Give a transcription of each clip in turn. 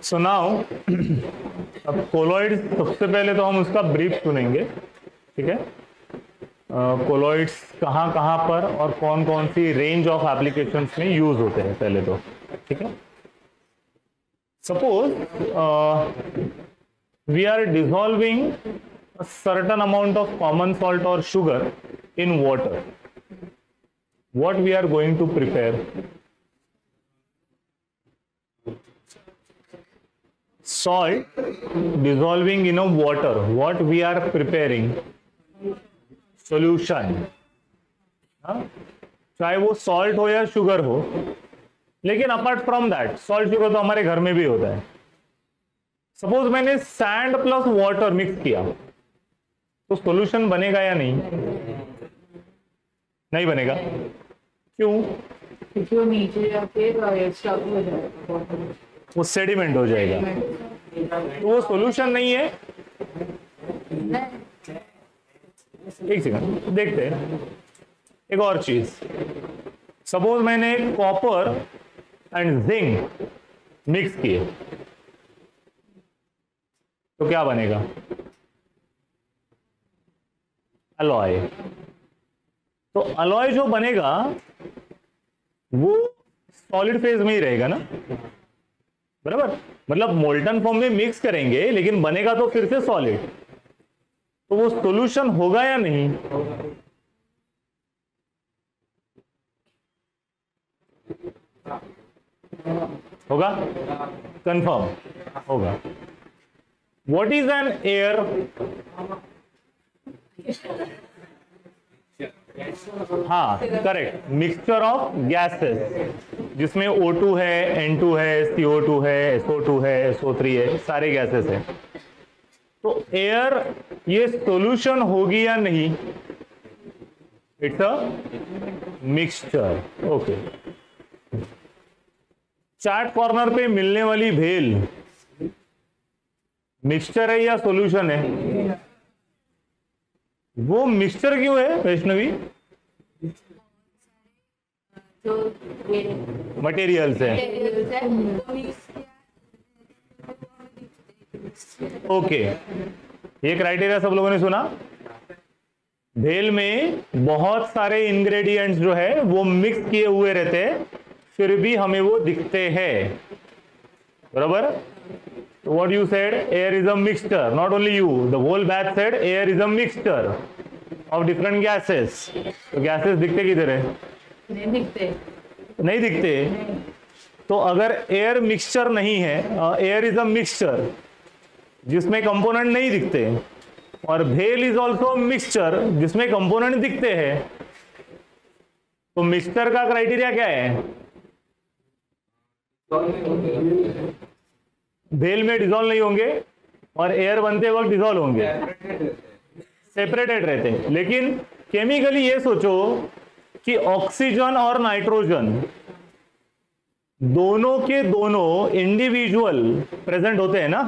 So now अब colloid, सबसे पहले तो हम उसका ब्रीफ सुनेंगे, ठीक है। कोलॉइड्स कहाँ कहाँ पर और कौन कौन सी रेंज ऑफ एप्लीकेशंस में यूज होते हैं पहले तो, ठीक है। Suppose we are dissolving a certain amount of common salt or sugar in water. What we are going to prepare? Salt dissolving in a water. What we are preparing? Solution. चाहे वो salt हो या sugar हो, लेकिन apart from that, salt sugar तो हमारे घर में भी होता है। सपोज मैंने सैंड प्लस वाटर मिक्स किया, तो सॉल्यूशन बनेगा या नहीं? नहीं बनेगा। क्यों? क्योंकि वो नीचे जाके स्टक हो जाएगा, वो सेडिमेंट हो जाएगा, तो वो सॉल्यूशन नहीं है। एक सेकंड देखते हैं एक और चीज। सपोज मैंने कॉपर एंड जिंक मिक्स किए, तो क्या बनेगा? अलॉय। तो अलॉय जो बनेगा वो सॉलिड फेज में ही रहेगा ना, बराबर। मतलब मोल्टन फॉर्म में मिक्स करेंगे लेकिन बनेगा तो फिर से सॉलिड, तो वो सॉल्यूशन होगा या नहीं? होगा, कंफर्म होगा। What is an air? हाँ करेक्ट, मिक्सचर ऑफ गैसेस, जिसमें O2 है, N2 है, CO2 है, SO2 है, SO3 है, सारे गैसेस है। तो एयर ये सॉल्यूशन होगी या नहीं? It's a mixture, okay. Chaat corner पे मिलने वाली भेल मिक्सचर है या सॉल्यूशन है? वो मिक्सचर क्यों है वैष्णवी? मटेरियल्स है, ओके। ये क्राइटेरिया सब लोगों ने सुना। भेल में बहुत सारे इंग्रेडिएंट्स जो है वो मिक्स किए हुए रहते हैं, फिर भी हमें वो दिखते हैं, बराबर। What you said, air is a mixture. Not only you, the whole batch said air is a mixture of different gases. तो gases दिखते किधर है? नहीं दिखते। नहीं दिखते। तो अगर air mixture नहीं है, air is a mixture जिसमें कंपोनेंट नहीं दिखते, और भेल इज ऑल्सो मिक्सचर जिसमें कंपोनेंट दिखते हैं, तो मिक्सचर का क्राइटेरिया क्या है? भेल में डिसॉल्व नहीं होंगे और एयर बनते वक्त डिसॉल्व होंगे, सेपरेटेड रहते हैं। लेकिन केमिकली ये सोचो कि ऑक्सीजन और नाइट्रोजन दोनों के दोनों इंडिविजुअल प्रेजेंट होते हैं ना,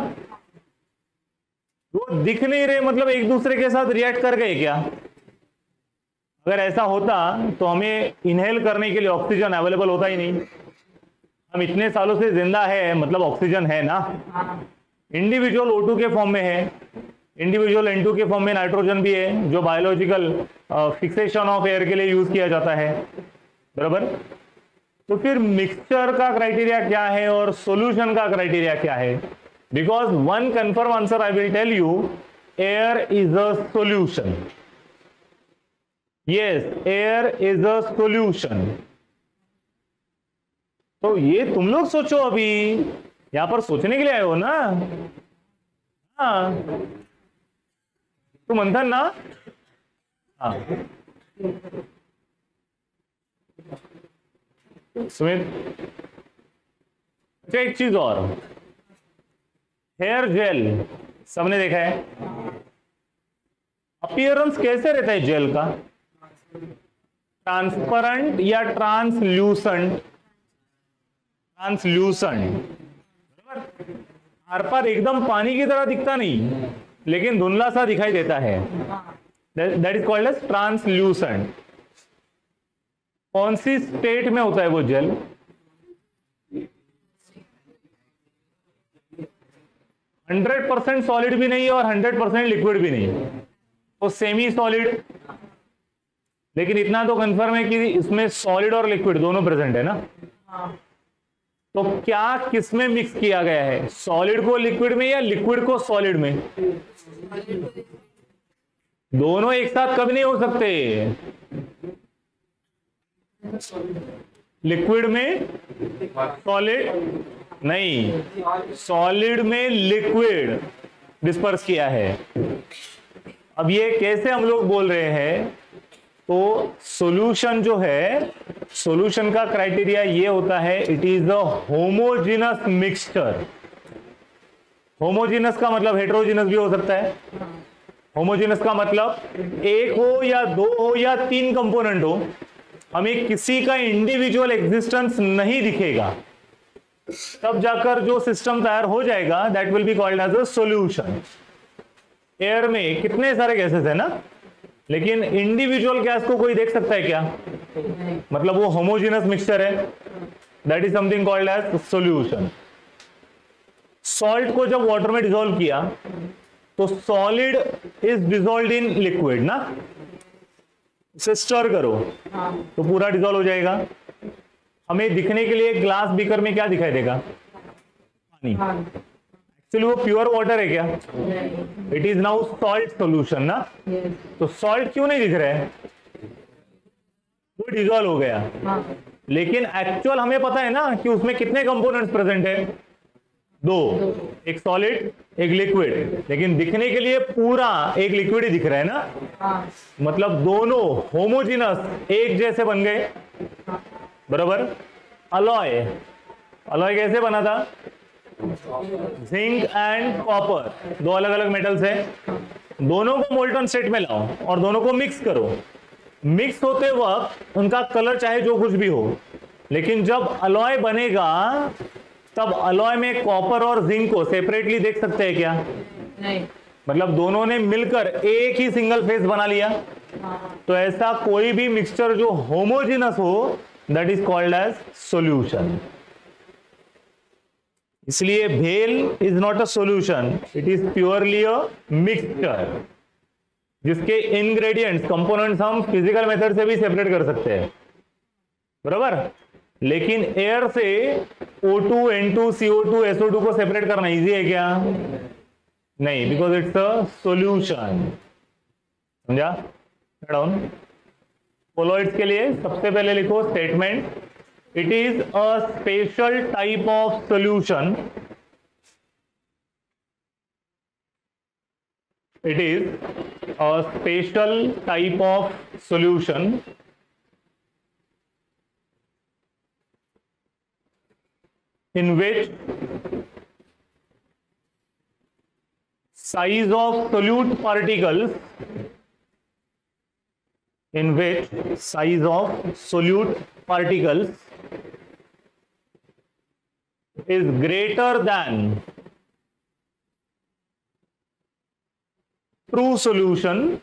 वो दिख नहीं रहे, मतलब एक दूसरे के साथ रिएक्ट कर गए क्या? अगर ऐसा होता तो हमें इनहेल करने के लिए ऑक्सीजन अवेलेबल होता ही नहीं। हम इतने सालों से जिंदा है, मतलब ऑक्सीजन है ना, इंडिविजुअल O2 के फॉर्म में है, इंडिविजुअल N2 के फॉर्म में नाइट्रोजन भी है, जो बायोलॉजिकल फिक्सेशन ऑफ एयर के लिए यूज किया जाता है, बराबर। तो फिर मिक्सचर का क्राइटेरिया क्या है और सॉल्यूशन का क्राइटेरिया क्या है? Because one confirm answer I will tell you, air is a solution. Yes, air is a solution. तो ये तुम लोग सोचो, अभी यहां पर सोचने के लिए आए हो ना। हाँ, तुम मंथन ना। हाँ सुमित, अच्छा एक चीज और, हेयर जेल सबने देखा है, अपीयरेंस कैसे रहता है जेल का? ट्रांसपेरेंट या ट्रांसल्यूसेंट? ट्रांसल्यूसेंट, आर पार एकदम पानी की तरह दिखता नहीं, लेकिन धुंधला सा दिखाई देता है, that is called as translucent. कौन सी स्टेट में होता है वो जेल? 100% सॉलिड भी नहीं है और 100% लिक्विड भी नहीं है, तो सेमी सॉलिड। लेकिन इतना तो कंफर्म है कि इसमें सॉलिड और लिक्विड दोनों प्रेजेंट है ना। हाँ, तो क्या किसमें मिक्स किया गया है, सॉलिड को लिक्विड में या लिक्विड को सॉलिड में? दोनों एक साथ कभी नहीं हो सकते। लिक्विड में सॉलिड नहीं, सॉलिड में लिक्विड डिस्पर्स किया है। अब ये कैसे हम लोग बोल रहे हैं, तो सॉल्यूशन जो है, सॉल्यूशन का क्राइटेरिया ये होता है, it is a homogeneous mixture. Homogeneous का मतलब हेटेरोजेनस भी हो सकता है। होमोजेनस का मतलब एक हो या दो हो या तीन कंपोनेंट हो, हमें किसी का इंडिविजुअल एग्जिस्टेंस नहीं दिखेगा, तब जाकर जो सिस्टम तैयार हो जाएगा, that will be called as a solution. Air में कितने सारे गैसेस है ना, लेकिन इंडिविजुअल गैस को कोई देख सकता है क्या? मतलब वो होमोजेनस मिक्सचर है, that is something called as solution. Salt को जब वाटर में डिसॉल्व किया तो solid is dissolved in liquid ना, इसे स्टर करो तो पूरा डिसॉल्व हो जाएगा। हमें दिखने के लिए ग्लास बीकर में क्या दिखाई देगा? पानी। एक्चुअली वो प्योर वाटर है क्या? It is now salt solution ना। तो सॉल्ट क्यों नहीं दिख रहा है? वो डिसॉल्व हो गया। लेकिन एक्चुअल हमें पता है ना कि उसमें कितने कंपोनेंट्स प्रेजेंट है? दो, एक सॉलिड एक लिक्विड, लेकिन दिखने के लिए पूरा एक लिक्विड ही दिख रहा है ना। मतलब दोनों होमोजेनस एक जैसे बन गए, बराबर। अलॉय, अलॉय कैसे बना था? जिंक एंड कॉपर, दो अलग अलग मेटल्स हैं, दोनों को मोल्टन स्टेट में लाओ और दोनों को मिक्स करो। मिक्स होते वक्त उनका कलर चाहे जो कुछ भी हो, लेकिन जब अलॉय बनेगा तब अलॉय में कॉपर और जिंक को सेपरेटली देख सकते हैं क्या? नहीं। मतलब दोनों ने मिलकर एक ही सिंगल फेस बना लिया। तो ऐसा कोई भी मिक्सचर जो होमोजेनस हो, that is called as solution. इसलिए bhel is not a solution, it is purely a mixture, जिसके इंग्रेडिएंट्स कंपोनेंट्स हम फिजिकल मेथड से भी सेपरेट कर सकते हैं, बराबर। लेकिन एयर से O2, N2, CO2, SO2 को सेपरेट करना इजी है क्या? नहीं, बिकॉज इट्स अ सॉल्यूशन। समझा? डाउन। कोलॉइड्स के लिए सबसे पहले लिखो statement, it is a special type of solution, it is a special type of solution in which size of solute particles is greater than true solution,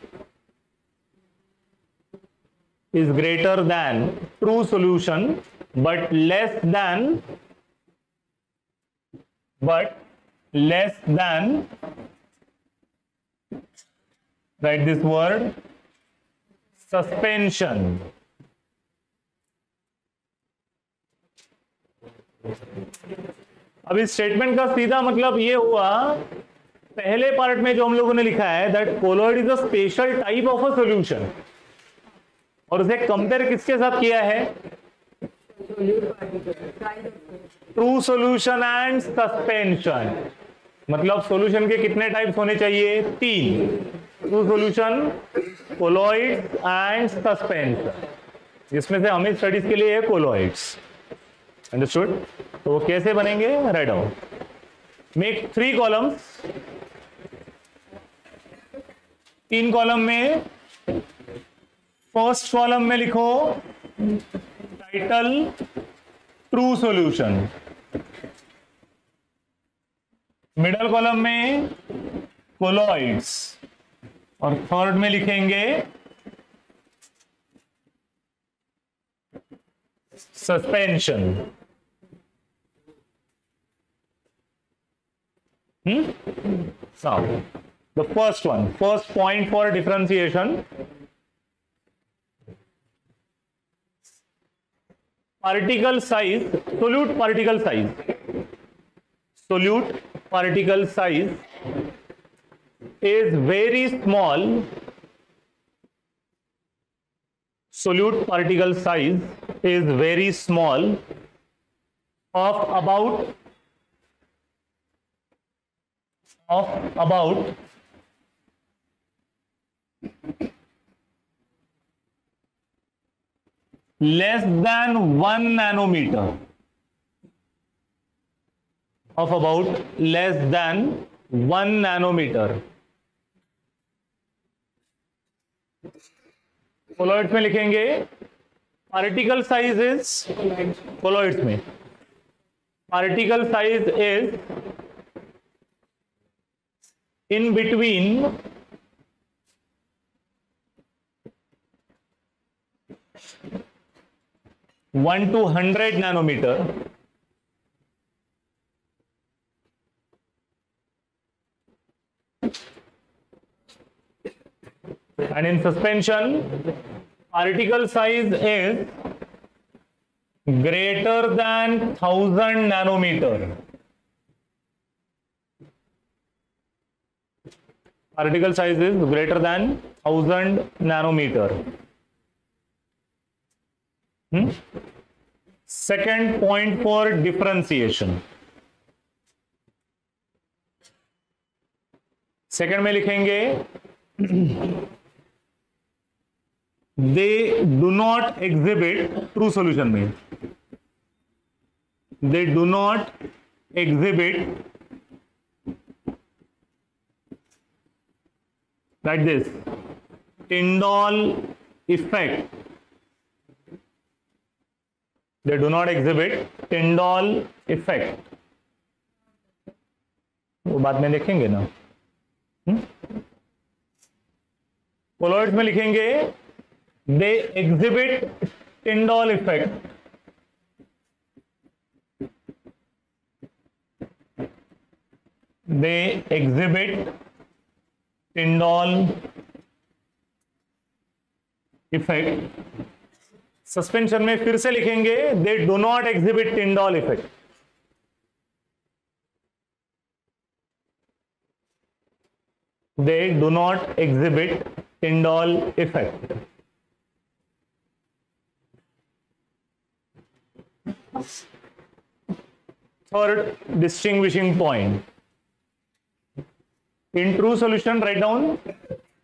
but less than, write this word, suspension. अब इस statement का सीधा मतलब ये हुआ, पहले part में जो हम लोगों ने लिखा है that colloid is a special type of a solution, और उसे कंपेयर किसके साथ किया है? True solution and suspension. मतलब सॉल्यूशन के कितने टाइप्स होने चाहिए? तीन, true solution, colloids and suspension, जिसमें से हमें स्टडीज के लिए है कोलॉइड्स। अंडरस्टूड? तो वो कैसे बनेंगे? Write down, make 3 columns. 3 column में फर्स्ट कॉलम में लिखो title true solution, middle column में कोलॉइड्स, और थर्ड में लिखेंगे suspension. Now, the first point for differentiation, particle size, solute particle size is very small. Solute particle size is very small, of about less than 1 nanometer, of about less than 1 nanometer. Colloids में लिखेंगे particle size is, colloids में particle size is in between 1 to 100 nanometer, and in suspension particle size is greater than 1000 nanometer. Particle size is greater than 1000 nanometer. Second point for differentiation. Second में लिखेंगे they do not exhibit, true solution में they do not exhibit like this Tyndall effect. They do not exhibit Tyndall effect. वो बाद में देखेंगे ना. Colloids में लिखेंगे they exhibit Tyndall effect. They exhibit Tyndall effect. Suspension में फिर से लिखेंगे they do not exhibit Tyndall effect. They do not exhibit Tyndall effect. Third distinguishing point. In true solution, write down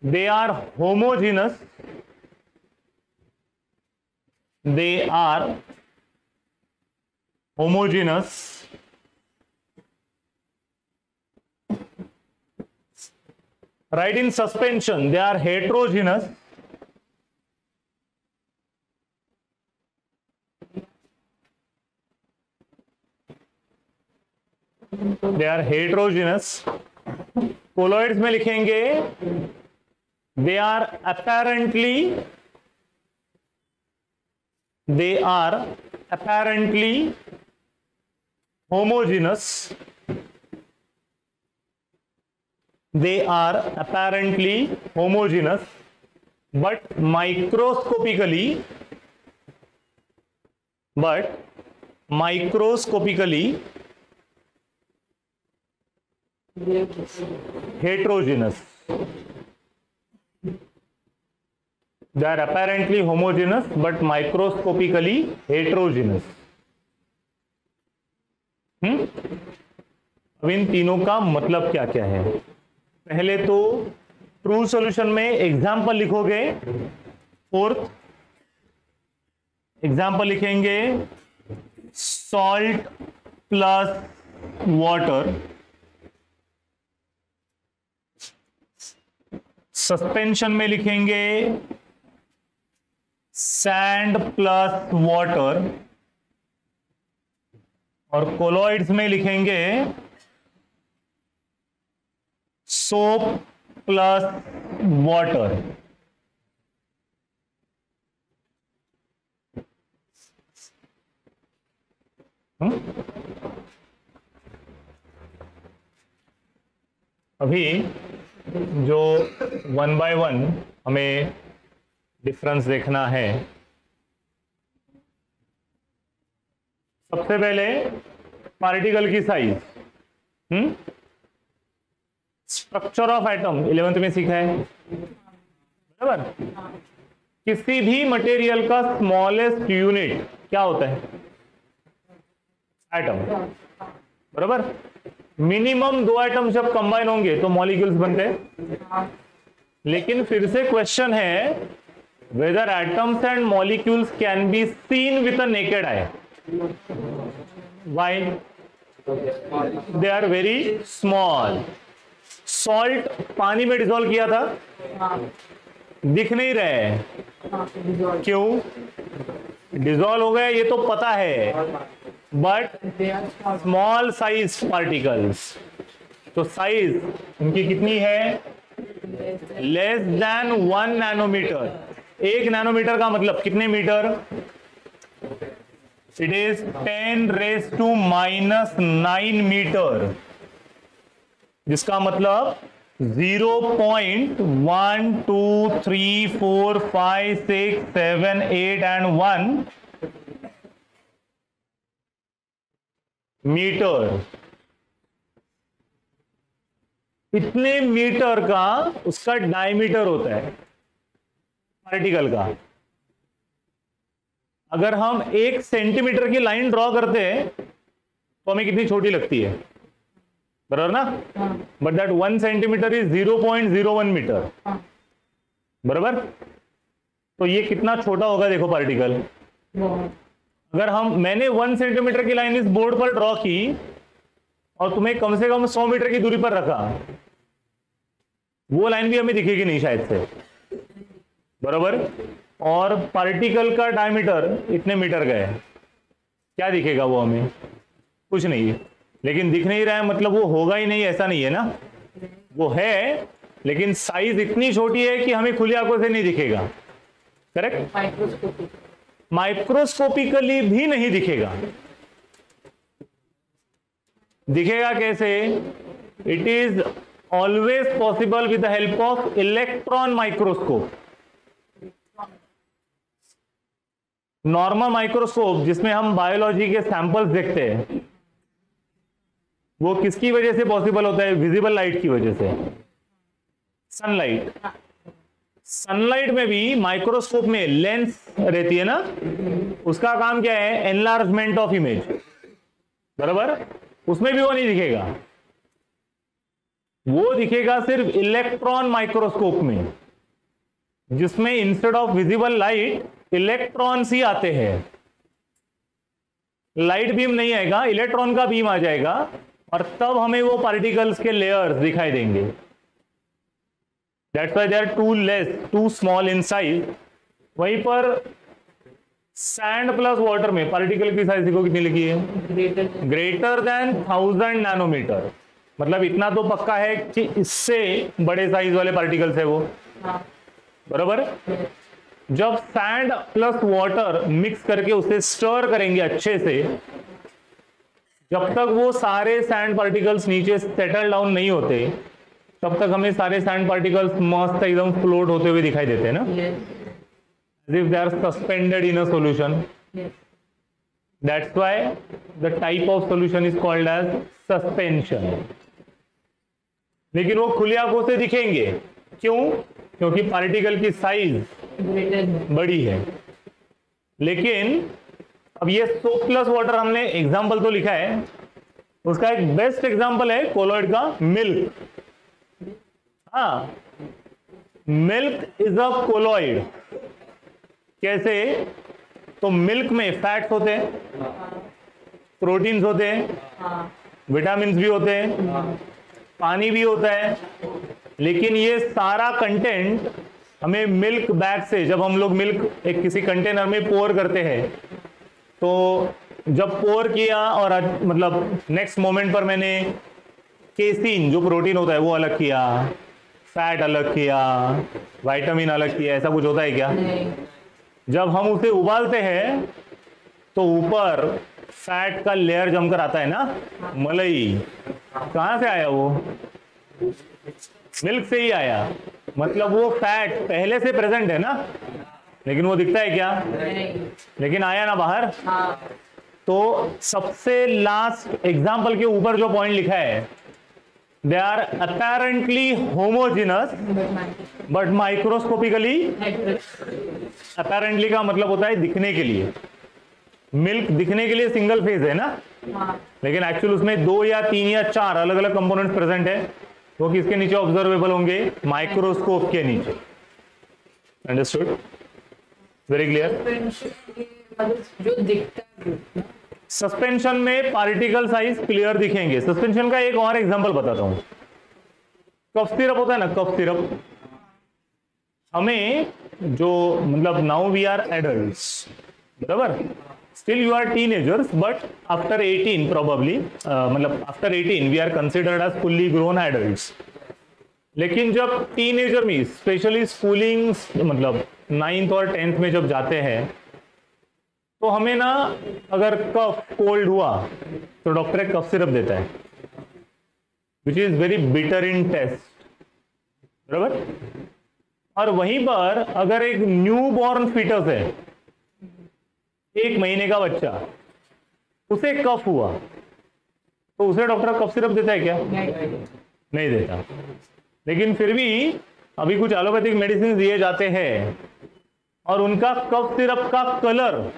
they are homogeneous. They are homogeneous. Right, in suspension, they are heterogeneous. They are heterogeneous. Colloids में लिखेंगे they are apparently homogeneous. They are apparently homogeneous, but microscopically heterogeneous. They are apparently homogeneous but microscopically heterogeneous. अब इन तीनों का मतलब क्या क्या है? पहले तो ट्रू सॉल्यूशन में एग्जाम्पल लिखोगे. फोर्थ एग्जाम्पल लिखेंगे सॉल्ट प्लस वाटर. सस्पेंशन में लिखेंगे सैंड प्लस वाटर. और कोलॉइड्स में लिखेंगे सोप प्लस वाटर. अभी जो 1 by 1 हमें डिफरेंस देखना है, सबसे पहले पार्टिकल की size. Structure of atom 11th में सीखा है, बराबर। किसी भी मटेरियल का स्मॉलेस्ट यूनिट क्या होता है? एटम, बराबर। मिनिमम 2 एटम जब कंबाइन होंगे तो मॉलिक्यूल्स बनते हैं। लेकिन फिर से क्वेश्चन है, whether atoms and molecules can be seen with a naked eye. Why? They are very small. Salt पानी में डिसॉल्व किया था, दिख नहीं रहे, क्यों? डिसॉल्व हो गए ये तो पता है, बट स्मॉल साइज पार्टिकल्स, तो साइज उनकी कितनी है? Less than 1 nanometre. 1 नैनोमीटर का मतलब कितने मीटर? इट इज 10⁻⁻⁹ मीटर, जिसका मतलब 0.1 2 3 4 5 6 7 8 एंड 1 मीटर। इतने मीटर का उसका डायमीटर होता है पार्टिकल का। अगर हम 1 सेंटीमीटर की लाइन ड्रॉ करते हैं तो हमें कितनी छोटी लगती है, बराबर ना? But that 1 centimetre is 0.01 metre, बराबर। तो ये कितना छोटा होगा देखो पार्टिकल। अगर मैंने 1 सेंटीमीटर की लाइन इस बोर्ड पर ड्रॉ की और तुम्हें कम से कम 100 मीटर की दूरी पर रखा, वो लाइन भी हमें दिखेगी नहीं शायद से, बराबर। और पार्टिकल का डायमीटर इतने मीटर का है, क्या दिखेगा वो हमें? कुछ नहीं। लेकिन दिख नहीं रहा है मतलब वो होगा ही नहीं, ऐसा नहीं है ना, वो है, लेकिन साइज इतनी छोटी है कि हमें खुली आंखों से नहीं दिखेगा, करेक्ट? माइक्रोस्कोपिकली भी नहीं दिखेगा। दिखेगा कैसे? It is always possible with the help of electron microscope. Normal microscope जिसमें हम बायोलॉजी के सैंपल्स देखते हैं, वो किसकी वजह से पॉसिबल होता है? विजिबल लाइट की वजह से, सनलाइट। सनलाइट में भी माइक्रोस्कोप में लेंस रहती है ना, उसका काम क्या है? एनलार्जमेंट ऑफ इमेज, बराबर। उसमें भी वो नहीं दिखेगा, वो दिखेगा सिर्फ इलेक्ट्रॉन माइक्रोस्कोप में, जिसमें instead of visible light electrons ही आते हैं। लाइट बीम नहीं आएगा, इलेक्ट्रॉन का बीम आ जाएगा, और तब हमें वो पार्टिकल्स के लेयर्स दिखाई देंगे। That's why they are too small in size. वहीं पर सैंड प्लस वाटर में पार्टिकल की साइज देखो कितनी लिखी है? Greater than 1000 nanometre. मतलब इतना तो पक्का है कि इससे बड़े साइज वाले पार्टिकल्स है वो, बराबर। जब सैंड प्लस वाटर मिक्स करके उसे स्टर करेंगे अच्छे से, जब तक वो सारे सैंड पार्टिकल्स नीचे सेटल डाउन नहीं होते, तब तक हमें सारे सैंड पार्टिकल्स मस्त एकदम फ्लोट होते हुए दिखाई देते हैं ना, as if they are suspended in a solution. That's why the type of solution is called as suspension. लेकिन वो खुली आंखों से दिखेंगे, क्यों? क्योंकि पार्टिकल की साइज बड़ी है। लेकिन अब ये सोप प्लस वाटर हमने एग्जाम्पल तो लिखा है, उसका एक बेस्ट एग्जाम्पल है कोलॉइड का मिल्क। हाँ, मिल्क इज अ कोलॉइड। कैसे? तो मिल्क में फैट्स होते हैं, प्रोटीन्स होते हैं, विटामिन्स भी होते हैं, पानी भी होता है। लेकिन ये सारा कंटेंट हमें मिल्क बैग से, जब हम लोग मिल्क एक किसी कंटेनर में पोर करते हैं, तो जब पोर किया और मतलब नेक्स्ट मोमेंट पर मैंने केसीन जो प्रोटीन होता है वो अलग किया, फैट अलग किया, विटामिन अलग किया, ऐसा कुछ होता है क्या? जब हम उसे उबालते हैं तो ऊपर फैट का लेयर जमकर आता है ना, मलाई। कहाँ से आया वो? मिल्क से ही आया, मतलब वो फैट पहले से प्रेजेंट है ना, लेकिन वो दिखता है क्या, नहीं। लेकिन आया ना बाहर। हाँ। तो सबसे लास्ट एग्जाम्पल के ऊपर जो पॉइंट लिखा है, they are apparently homogeneous but microscopically, apparently का मतलब होता है दिखने के लिए। मिल्क दिखने के लिए सिंगल फेज है ना, हाँ। लेकिन एक्चुअल उसमें 2 या 3 या 4 अलग अलग कंपोनेंट्स प्रेजेंट है, वो किसके नीचे ऑब्जर्वेबल होंगे, माइक्रोस्कोप के नीचे। Understood, very clear. मतलब जो दिखता है। सस्पेंशन में पार्टिकल साइज क्लियर दिखेंगे। सस्पेंशन का एक और एग्जांपल बताता हूं। कफ सिरप होता है ना, कफ सिरप, हमें जो मतलब नाउ वी आर एडल्ट्स, बराबर, still you are teenagers but after 18 probably, मतलब after 18 we are considered as fully grown adults. लेकिन जब टीनेजर में, स्पेशली स्कूलिंग मतलब 9th और 10th में जब जाते हैं, तो हमें ना अगर कफ कोल्ड हुआ तो डॉक्टर एक कफ सिरप देता है, which is very bitter in taste, बराबर। और वहीं पर अगर एक न्यू बॉर्न फीटस है, 1 महीने का बच्चा, उसे कफ हुआ तो उसे डॉक्टर कफ सिरप देता है क्या, नहीं देता। लेकिन फिर भी अभी कुछ एलोपैथिक मेडिसिन दिए जाते हैं और उनका कफ सिरप का कलर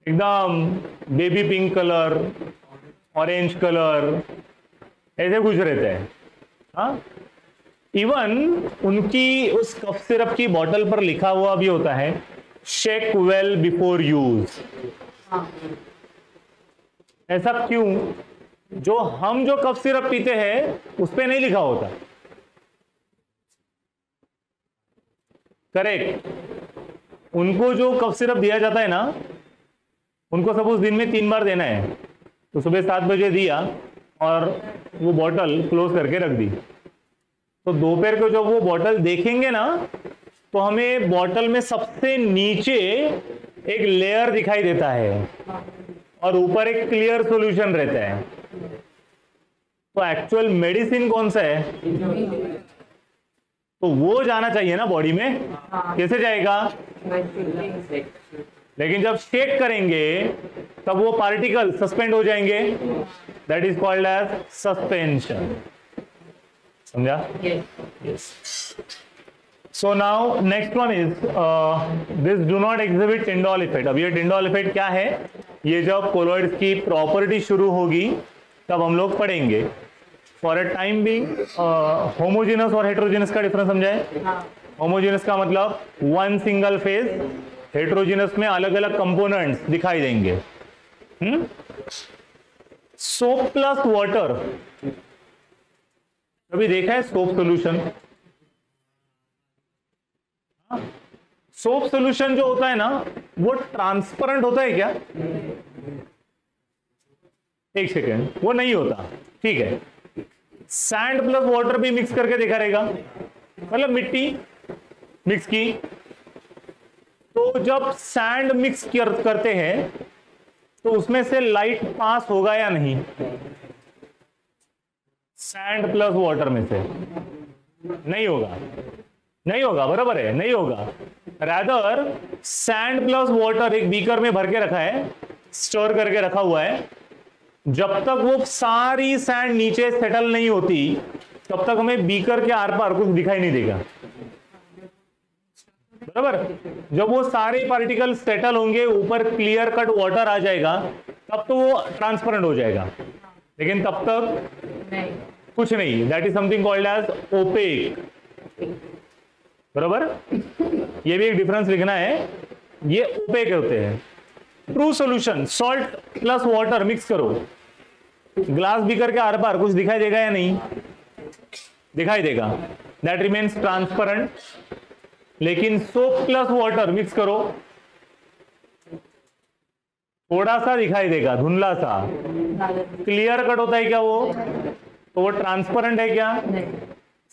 एकदम baby pink colour, orange colour, ऐसे कुछ रहता है। हाँ, इवन उनकी उस कफ सिरप की बोतल पर लिखा हुआ भी होता है, शेक वेल बिफोर यूज। ऐसा क्यों? जो कफ सिरप पीते हैं उस पे नहीं लिखा होता। करेक्ट, उनको जो कफ सिरप दिया जाता है ना, उनको सपोज दिन में 3 बार देना है, तो सुबह 7 बजे दिया और वो बॉटल क्लोज करके रख दी, तो दोपहर को जब वो बॉटल देखेंगे ना, तो हमें बॉटल में सबसे नीचे एक लेयर दिखाई देता है और ऊपर एक क्लियर सॉल्यूशन रहता है। तो एक्चुअल मेडिसिन कौन सा है, तो वो जाना चाहिए ना बॉडी में, कैसे जाएगा, लेकिन जब शेक करेंगे तब वो पार्टिकल सस्पेंड हो जाएंगे, that is called as suspension. समझा? Yes. So now next one is this do not exhibit Tyndall effect. अब ये टिंडॉल इफेक्ट क्या है, ये जब कोलॉइड्स की प्रॉपर्टी शुरू होगी तब हम लोग पढ़ेंगे। For a time being homogeneous और हेट्रोजेनस का डिफरेंस समझाए। होमोजेनस का मतलब 1 सिंगल फेज, हेट्रोजेनस में अलग अलग कंपोनेंट्स दिखाई देंगे। सोप प्लस वाटर, कभी देखा है सोप सोल्यूशन? सोप सोल्यूशन जो होता है ना, वो ट्रांसपेरेंट होता है क्या? एक सेकेंड, वो नहीं होता, ठीक है। सैंड प्लस वाटर भी मिक्स करके देखा रहेगा, मतलब मिट्टी मिक्स की, तो जब सैंड मिक्स करते हैं तो उसमें से लाइट पास होगा या नहीं? सैंड प्लस वाटर में से नहीं होगा, नहीं होगा, बराबर है, नहीं होगा। रादर सैंड प्लस वाटर एक बीकर में भर के रखा है, स्टोर करके रखा हुआ है, जब तक वो सारी सैंड नीचे सेटल नहीं होती तब तक हमें बीकर के आर पार कुछ दिखाई नहीं देगा, बराबर। जब वो सारे पार्टिकल सेटल होंगे, ऊपर क्लियर कट वाटर आ जाएगा, तब तो वो ट्रांसपेरेंट हो जाएगा, लेकिन तब तक नहीं, कुछ नहीं। That is something called as opaque, बराबर। ये भी एक डिफरेंस लिखना है, ये ओपेक होते हैं। True solution, salt plus water mix करो, ग्लास बीकर के आर पार कुछ दिखाई देगा या नहीं? दिखाई देगा, दैट रिमेन्स ट्रांसपेरेंट। लेकिन सोप प्लस वाटर मिक्स करो, थोड़ा सा दिखाई देगा, धुंधला सा, क्लियर कट होता है क्या वो? तो वो ट्रांसपेरेंट है क्या? नहीं,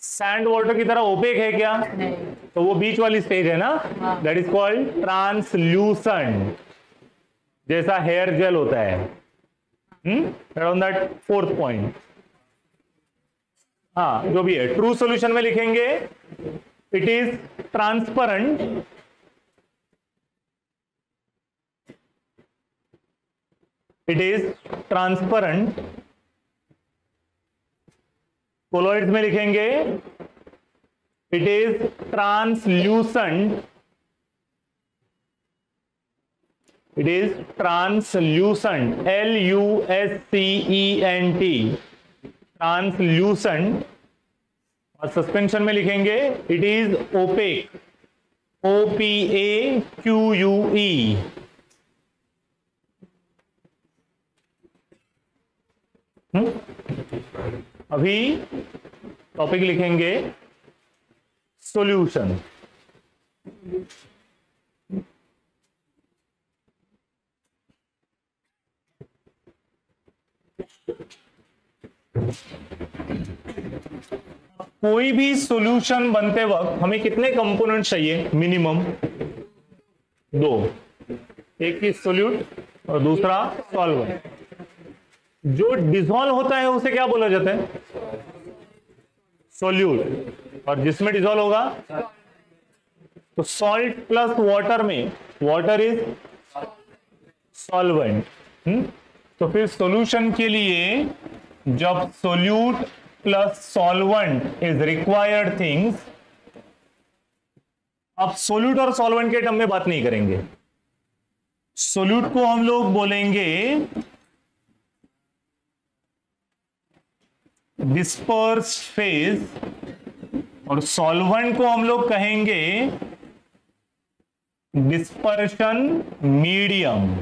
सैंड वाटर की तरह ओपेक है क्या? नहीं। तो वो बीच वाली स्टेज है ना, दैट इज कॉल्ड ट्रांसल्यूसेंट, जैसा हेयर जेल होता है। Around that 4th point. हाँ जो भी है, ट्रू सॉल्यूशन में लिखेंगे it is transparent, it is transparent. Colloids में लिखेंगे it is translucent, it is translucent, LUSCENT, translucent. और सस्पेंशन में लिखेंगे इट इज ओपेक, OPAQUE। अभी टॉपिक लिखेंगे सॉल्यूशन। कोई भी सॉल्यूशन बनते वक्त हमें कितने कंपोनेंट चाहिए? मिनिमम 2, एक की सोल्यूट और दूसरा सॉल्वेंट। जो डिसॉल्व होता है उसे क्या बोला जाता है? सोल्यूट। और जिसमें डिसॉल्व होगा तो सॉल्ट प्लस वाटर में वाटर इज सॉल्वेंट। तो फिर सॉल्यूशन के लिए जब solute plus solvent is required things, अब सोल्यूट और सॉल्वेंट के टर्म में बात नहीं करेंगे। सोल्यूट को हम लोग बोलेंगे डिस्पर्स्ड फेज और सॉल्वेंट को हम लोग कहेंगे डिस्पर्शन मीडियम।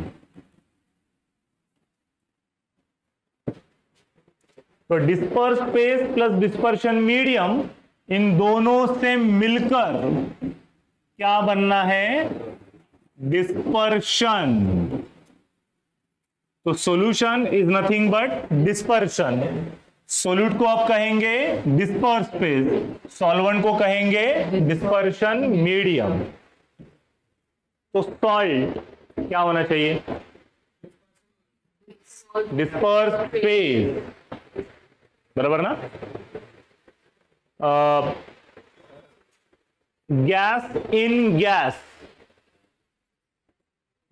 तो disperse phase plus dispersion medium, इन दोनों से मिलकर क्या बनना है? डिस्पर्शन। तो solution is nothing but dispersion. Solute को आप कहेंगे डिस्पर्स फेज, सॉल्वेंट को कहेंगे डिस्पर्शन मीडियम। तो सॉल्ट क्या होना चाहिए? डिस्पर्स फेज, बराबर ना? Gas in gas,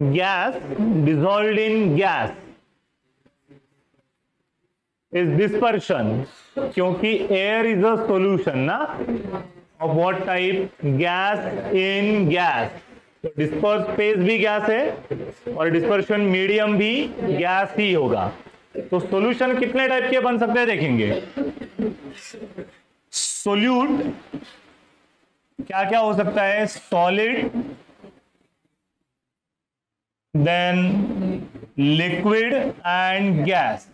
gas dissolved in gas is dispersion, क्योंकि एयर इज अ सोल्यूशन ना। Of what type? Gas in gas. तो डिस्पर्स फेज भी गैस है और डिस्पर्शन मीडियम भी गैस ही होगा। तो सॉल्यूशन कितने टाइप के बन सकते हैं देखेंगे। सोल्यूट क्या क्या हो सकता है? Solid, then liquid and gas.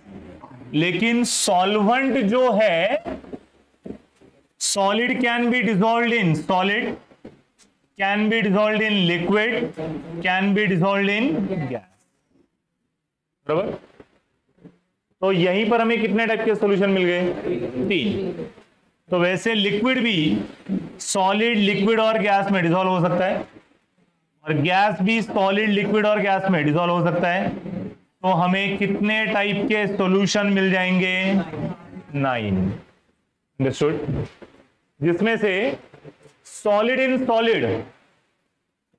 लेकिन सॉल्वेंट जो है, solid can be dissolved in solid, can be dissolved in liquid, can be dissolved in gas, बराबर। तो यहीं पर हमें कितने टाइप के सॉल्यूशन मिल गए? 3। तो वैसे लिक्विड भी सॉलिड, लिक्विड और गैस में डिसॉल्व हो सकता है, और गैस भी सॉलिड, लिक्विड और गैस में डिसॉल्व हो सकता है। तो हमें कितने टाइप के सॉल्यूशन मिल जाएंगे? 9। अंडरस्टूड? जिसमें से solid in solid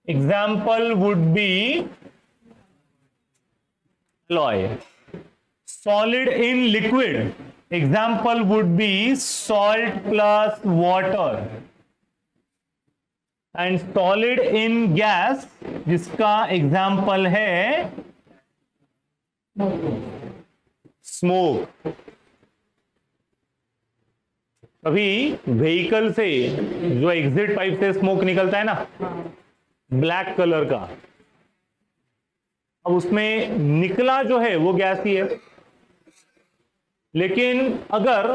example would be alloy. Solid in liquid example would be salt plus water, and solid in gas जिसका एग्जाम्पल है स्मोक। अभी व्हीकल से जो एग्जिट पाइप से स्मोक निकलता है ना, ब्लैक कलर का, अब उसमें निकला जो है वो गैस ही है। लेकिन अगर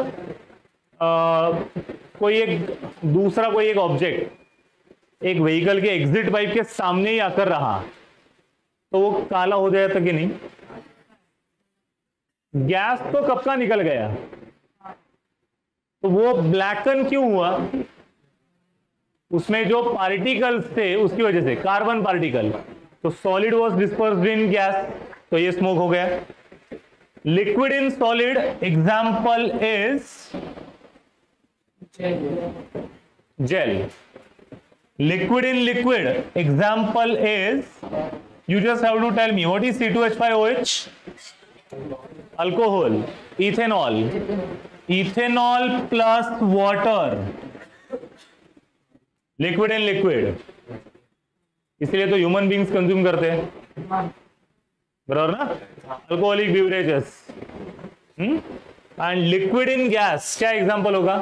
कोई एक ऑब्जेक्ट एक व्हीकल के एग्जिट पाइप के सामने ही आकर रहा तो वो काला हो जाता कि नहीं? गैस तो कब का निकल गया, तो वो ब्लैकन क्यों हुआ? उसमें जो पार्टिकल्स थे उसकी वजह से, कार्बन पार्टिकल। तो solid was dispersed in gas, तो ये स्मोक हो गया। Liquid in solid example is Gel. Liquid in liquid. Example is, you just have to tell me what is C2H5OH? Alcohol. Ethanol. Ethanol plus water. Liquid in liquid. इसलिए तो human beings consume करते हैं, बराबर ना? Alcoholic beverages. And liquid in gas क्या example होगा?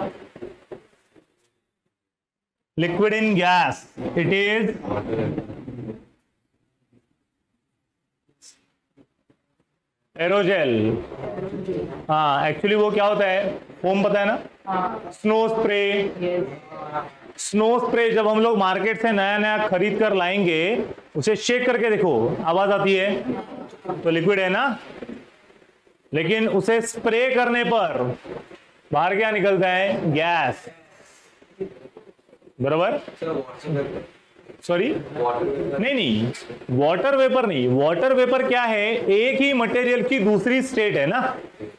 Liquid in gas it is aerogel. हाँ, actually वो क्या होता है, फोम पता है ना? Snow spray. स्नो स्प्रे जब हम लोग मार्केट से नया नया खरीद कर लाएंगे, उसे शेक करके देखो, आवाज आती है, तो लिक्विड है ना. लेकिन उसे स्प्रे करने पर बाहर क्या निकलता है? गैस. बराबर? सॉरी, नहीं, वाटर वेपर नहीं. वाटर वेपर क्या है? एक ही मटेरियल की दूसरी स्टेट है ना,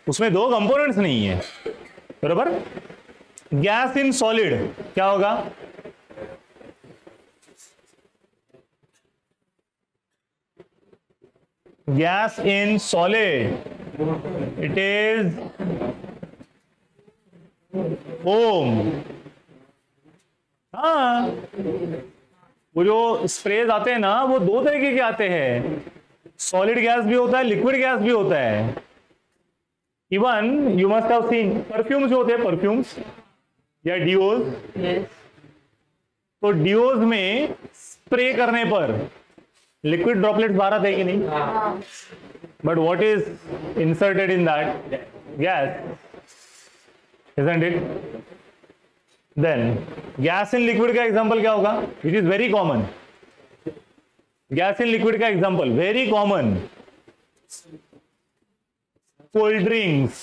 उसमें दो कंपोनेंट्स नहीं है, बराबर? गैस इन सॉलिड क्या होगा? Gas in solid it is foam. हाँ, वो जो स्प्रेज आते हैं ना, वो दो तरीके के आते हैं. सॉलिड गैस भी होता है, लिक्विड गैस भी होता है. Even you must have seen perfumes जो होते हैं, परफ्यूम्स या डिओज. तो डिओज में स्प्रे करने पर लिक्विड ड्रॉपलेट्स बाहर आते हैं कि नहीं? But what is inserted in that? Gas, isn't it? Then gas in liquid का एग्जांपल क्या होगा? Which is very common. Gas in liquid का example very common, cold drinks.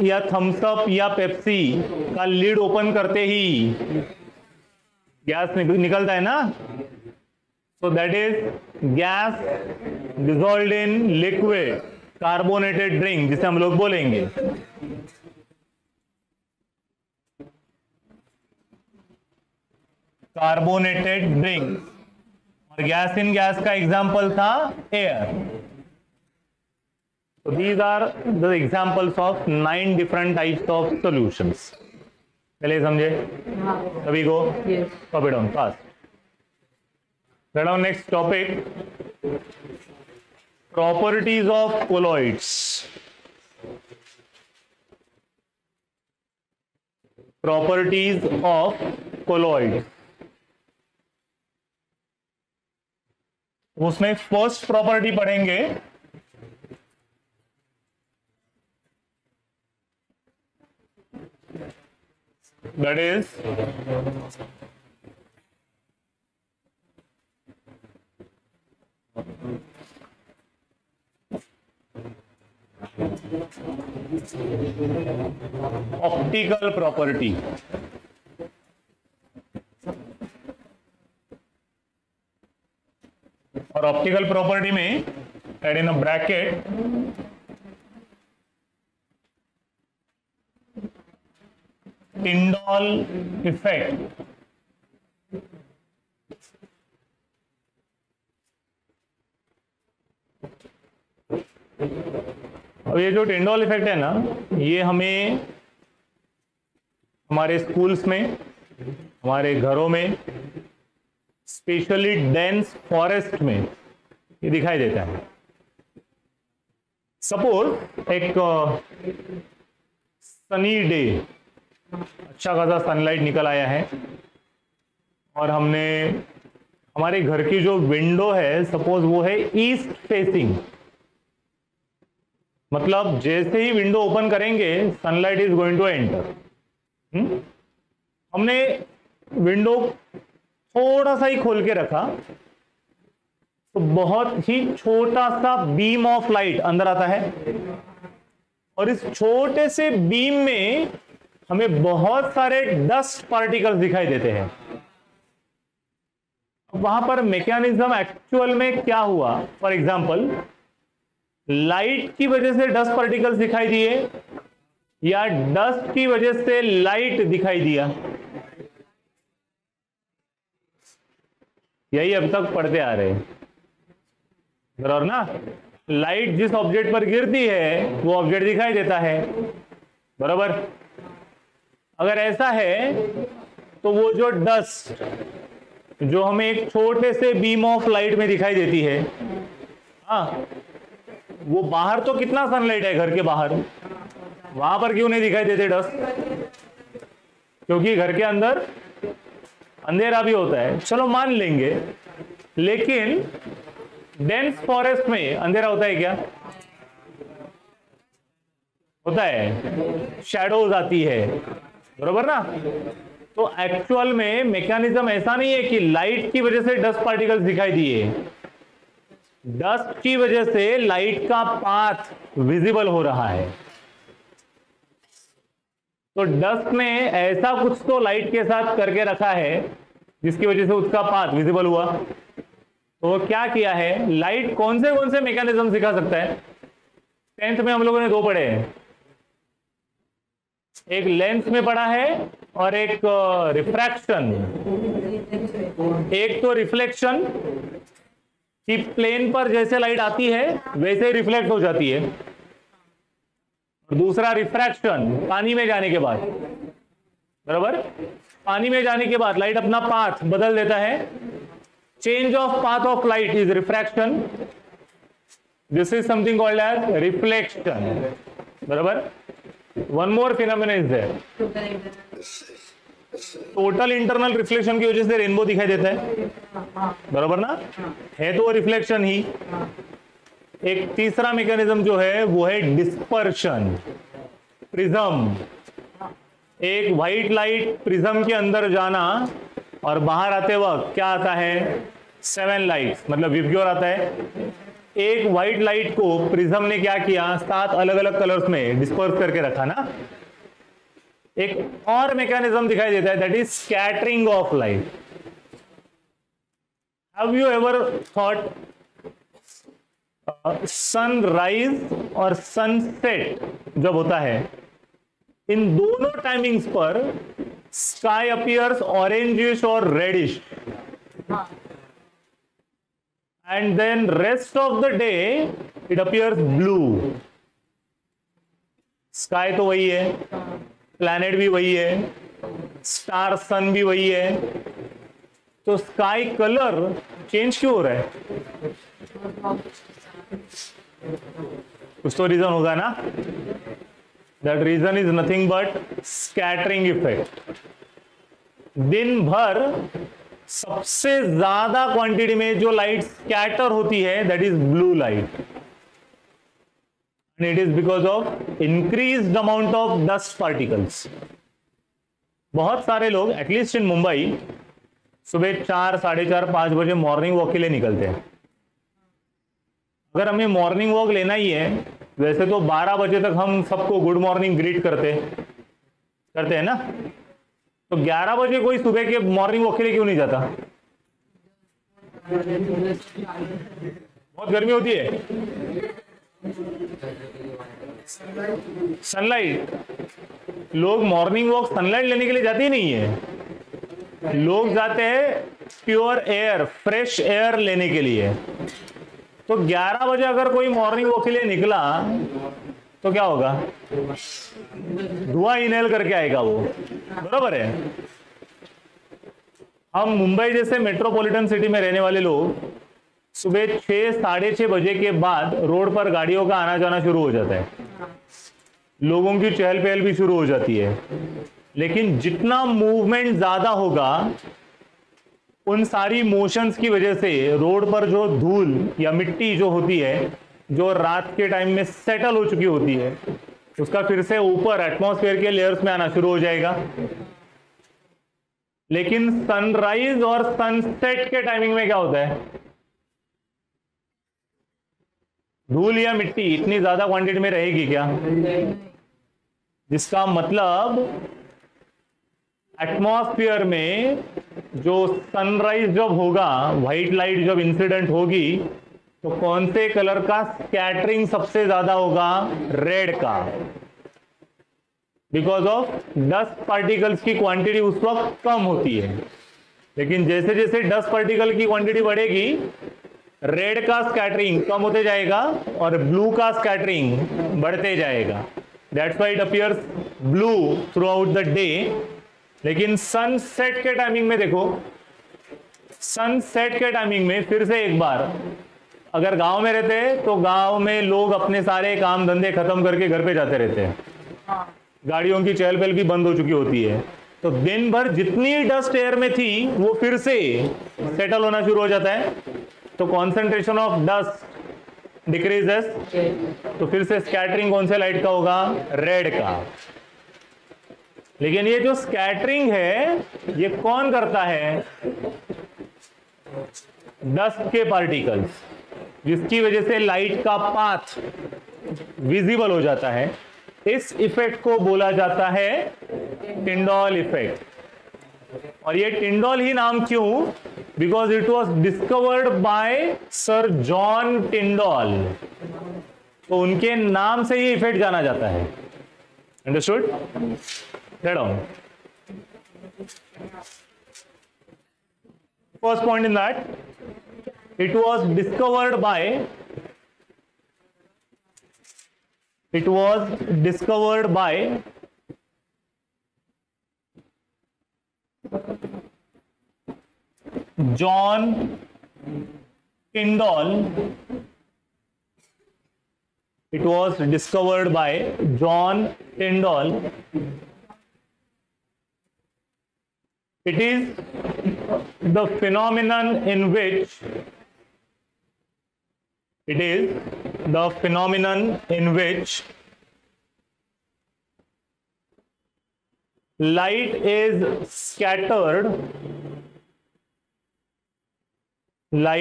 या थम्स अप या पेप्सी का लिड ओपन करते ही gas निकलता है ना. So that is gas dissolved in liquid. Carbonated drink जिसे हम लोग बोलेंगे. Carbonated drink. और गैस इन गैस का एग्जांपल था air. So these are the examples of 9 different types of solutions. चलिए समझे सभी को? Copy down fast. Write down next topic. Properties of colloids. Properties of colloids. उसमें फर्स्ट प्रॉपर्टी पढ़ेंगे that is optical property. और optical property में add in a bracket Tyndall effect. अब ये जो टिंडॉल इफेक्ट है ना, ये हमें हमारे स्कूल्स में, हमारे घरों में, स्पेशली डेंस फॉरेस्ट में ये दिखाई देता है. सपोज एक सनी डे, अच्छा खासा सनलाइट निकल आया है और हमने हमारे घर की जो विंडो है, सपोज वो है ईस्ट फेसिंग. मतलब जैसे ही विंडो ओपन करेंगे sunlight is going to enter. हमने विंडो थोड़ा सा ही खोल के रखा तो बहुत ही छोटा सा बीम ऑफ लाइट अंदर आता है और इस छोटे से बीम में हमें बहुत सारे डस्ट पार्टिकल्स दिखाई देते हैं. वहां पर मैकेनिज्म एक्चुअल में क्या हुआ? फॉर एग्जांपल, लाइट की वजह से डस्ट पार्टिकल्स दिखाई दिए या डस्ट की वजह से लाइट दिखाई दिया? यही अब तक पढ़ते आ रहे हैं, बराबर ना? लाइट जिस ऑब्जेक्ट पर गिरती है वो ऑब्जेक्ट दिखाई देता है, बराबर। अगर ऐसा है तो वो जो डस्ट जो हमें एक छोटे से बीम ऑफ लाइट में दिखाई देती है, हाँ, वो बाहर तो कितना सनलाइट है घर के बाहर, वहां पर क्यों नहीं दिखाई देते डस्ट? क्योंकि घर के अंदर अंधेरा भी होता है, चलो मान लेंगे। लेकिन डेंस फॉरेस्ट में अंधेरा होता है क्या? होता है, शैडोज आती है, बरोबर ना? तो एक्चुअल में मैकेनिज्म ऐसा नहीं है कि लाइट की वजह से डस्ट पार्टिकल्स दिखाई दिए, डस्ट की वजह से लाइट का पाथ विजिबल हो रहा है। तो डस्ट ने ऐसा कुछ तो लाइट के साथ करके रखा है जिसकी वजह से उसका पाथ विजिबल हुआ। तो वो क्या किया है, लाइट कौन से मैकेनिज्म सिखा सकता है? 10th में हम लोगों ने 2 पढ़े हैं, एक लेंस में पढ़ा है और एक रिफ्रैक्शन। एक तो रिफ्लेक्शन कि प्लेन पर जैसे लाइट आती है वैसे ही रिफ्लेक्ट हो जाती है, और दूसरा रिफ्रैक्शन पानी में जाने के बाद, बराबर। पानी में जाने के बाद लाइट अपना पाथ बदल देता है, change of path of light is refraction, this is something called as reflection, बराबर। One more phenomena is there, total internal reflection की वजह से रेनबो दिखाई देता है, बराबर ना? है तो वो रिफ्लेक्शन ही। एक तीसरा मैकेनिज्म जो है वो है डिस्पर्शन, प्रिज्म। एक व्हाइट लाइट प्रिज्म के अंदर जाना और बाहर आते वक्त क्या आता है, 7 लाइट्स, मतलब विबग्योर आता है। एक व्हाइट लाइट को प्रिज्म ने क्या किया, 7 अलग अलग कलर्स में डिस्पर्स करके रखा ना। एक और मैकेनिज्म दिखाई देता है, that is scattering of light. Have you ever thought sunrise और सनसेट जब होता है, इन दोनों टाइमिंग्स पर स्काई अपीयर्स ऑरेंजिश और reddish, and then rest of the day it appears blue. Sky तो वही है, प्लैनेट भी वही है, स्टार सन भी वही है, तो स्काई कलर चेंज क्यों हो रहा है? कुछ तो रीजन होगा ना। That reason is nothing but scattering effect. दिन भर सबसे ज्यादा क्वांटिटी में जो लाइट स्कैटर होती है that is blue light, and it is because of increased amount of dust particles. बहुत सारे लोग एटलीस्ट इन मुंबई सुबह 4, 4:30, 5 बजे मॉर्निंग वॉक के लिए निकलते हैं। अगर हमें मॉर्निंग वॉक लेना ही है, वैसे तो 12 बजे तक हम सबको गुड मॉर्निंग ग्रीट करते हैं ना, तो 11 बजे कोई सुबह के मॉर्निंग वॉक के लिए क्यों नहीं जाता? बहुत गर्मी होती है, सनलाइट। लोग मॉर्निंग वॉक सनलाइट लेने के लिए जाते ही नहीं है, लोग जाते हैं प्योर एयर, फ्रेश एयर लेने के लिए। तो 11 बजे अगर कोई मॉर्निंग वॉक के लिए निकला तो क्या होगा? धुआं इनहेल करके आएगा वो, बराबर है। हम मुंबई जैसे मेट्रोपॉलिटन सिटी में रहने वाले लोग सुबह 6, 6:30 बजे के बाद रोड पर गाड़ियों का आना जाना शुरू हो जाता है, लोगों की चहल पहल भी शुरू हो जाती है। लेकिन जितना मूवमेंट ज्यादा होगा, उन सारी मोशंस की वजह से रोड पर जो धूल या मिट्टी जो होती है, जो रात के टाइम में सेटल हो चुकी होती है, उसका फिर से ऊपर एटमॉस्फेयर के लेयर्स में आना शुरू हो जाएगा। लेकिन सनराइज और सनसेट के टाइमिंग में क्या होता है? धूल या मिट्टी इतनी ज्यादा क्वांटिटी में रहेगी क्या? जिसका मतलब एटमॉस्फेयर में जो सनराइज जब होगा, व्हाइट लाइट जब इंसिडेंट होगी, तो कौन से कलर का स्कैटरिंग सबसे ज्यादा होगा? रेड का। बिकॉज ऑफ डस्ट पार्टिकल्स की क्वांटिटी उस वक्त कम होती है, लेकिन जैसे जैसे डस्ट पार्टिकल की क्वांटिटी बढ़ेगी रेड का स्कैटरिंग कम होते जाएगा और ब्लू का स्कैटरिंग बढ़ते जाएगा। That's why it appears blue through out the day. लेकिन सनसेट के टाइमिंग में देखो, सनसेट के टाइमिंग में फिर से एक बार, अगर गांव में रहते हैं तो गांव में लोग अपने सारे काम धंधे खत्म करके घर पे जाते रहते हैं, गाड़ियों की चहल पहल भी बंद हो चुकी होती है, तो दिन भर जितनी डस्ट एयर में थी वो फिर से सेटल होना शुरू हो जाता है, तो कॉन्सेंट्रेशन ऑफ डस्ट डिक्रीजेस, तो फिर से स्कैटरिंग कौन से लाइट का होगा? रेड का। लेकिन ये जो स्कैटरिंग है ये कौन करता है? डस्ट के पार्टिकल्स, जिसकी वजह से लाइट का पाथ विजिबल हो जाता है। इस इफेक्ट को बोला जाता है टिंडॉल इफेक्ट। और ये टिंडॉल ही नाम क्यों? Because it was discovered by sir John Tyndall, तो उनके नाम से ये इफेक्ट जाना जाता है। Understood? Head on. First point in that, it was discovered by John Tyndall. It was discovered by John Tyndall. It is the phenomenon in which light is scattered by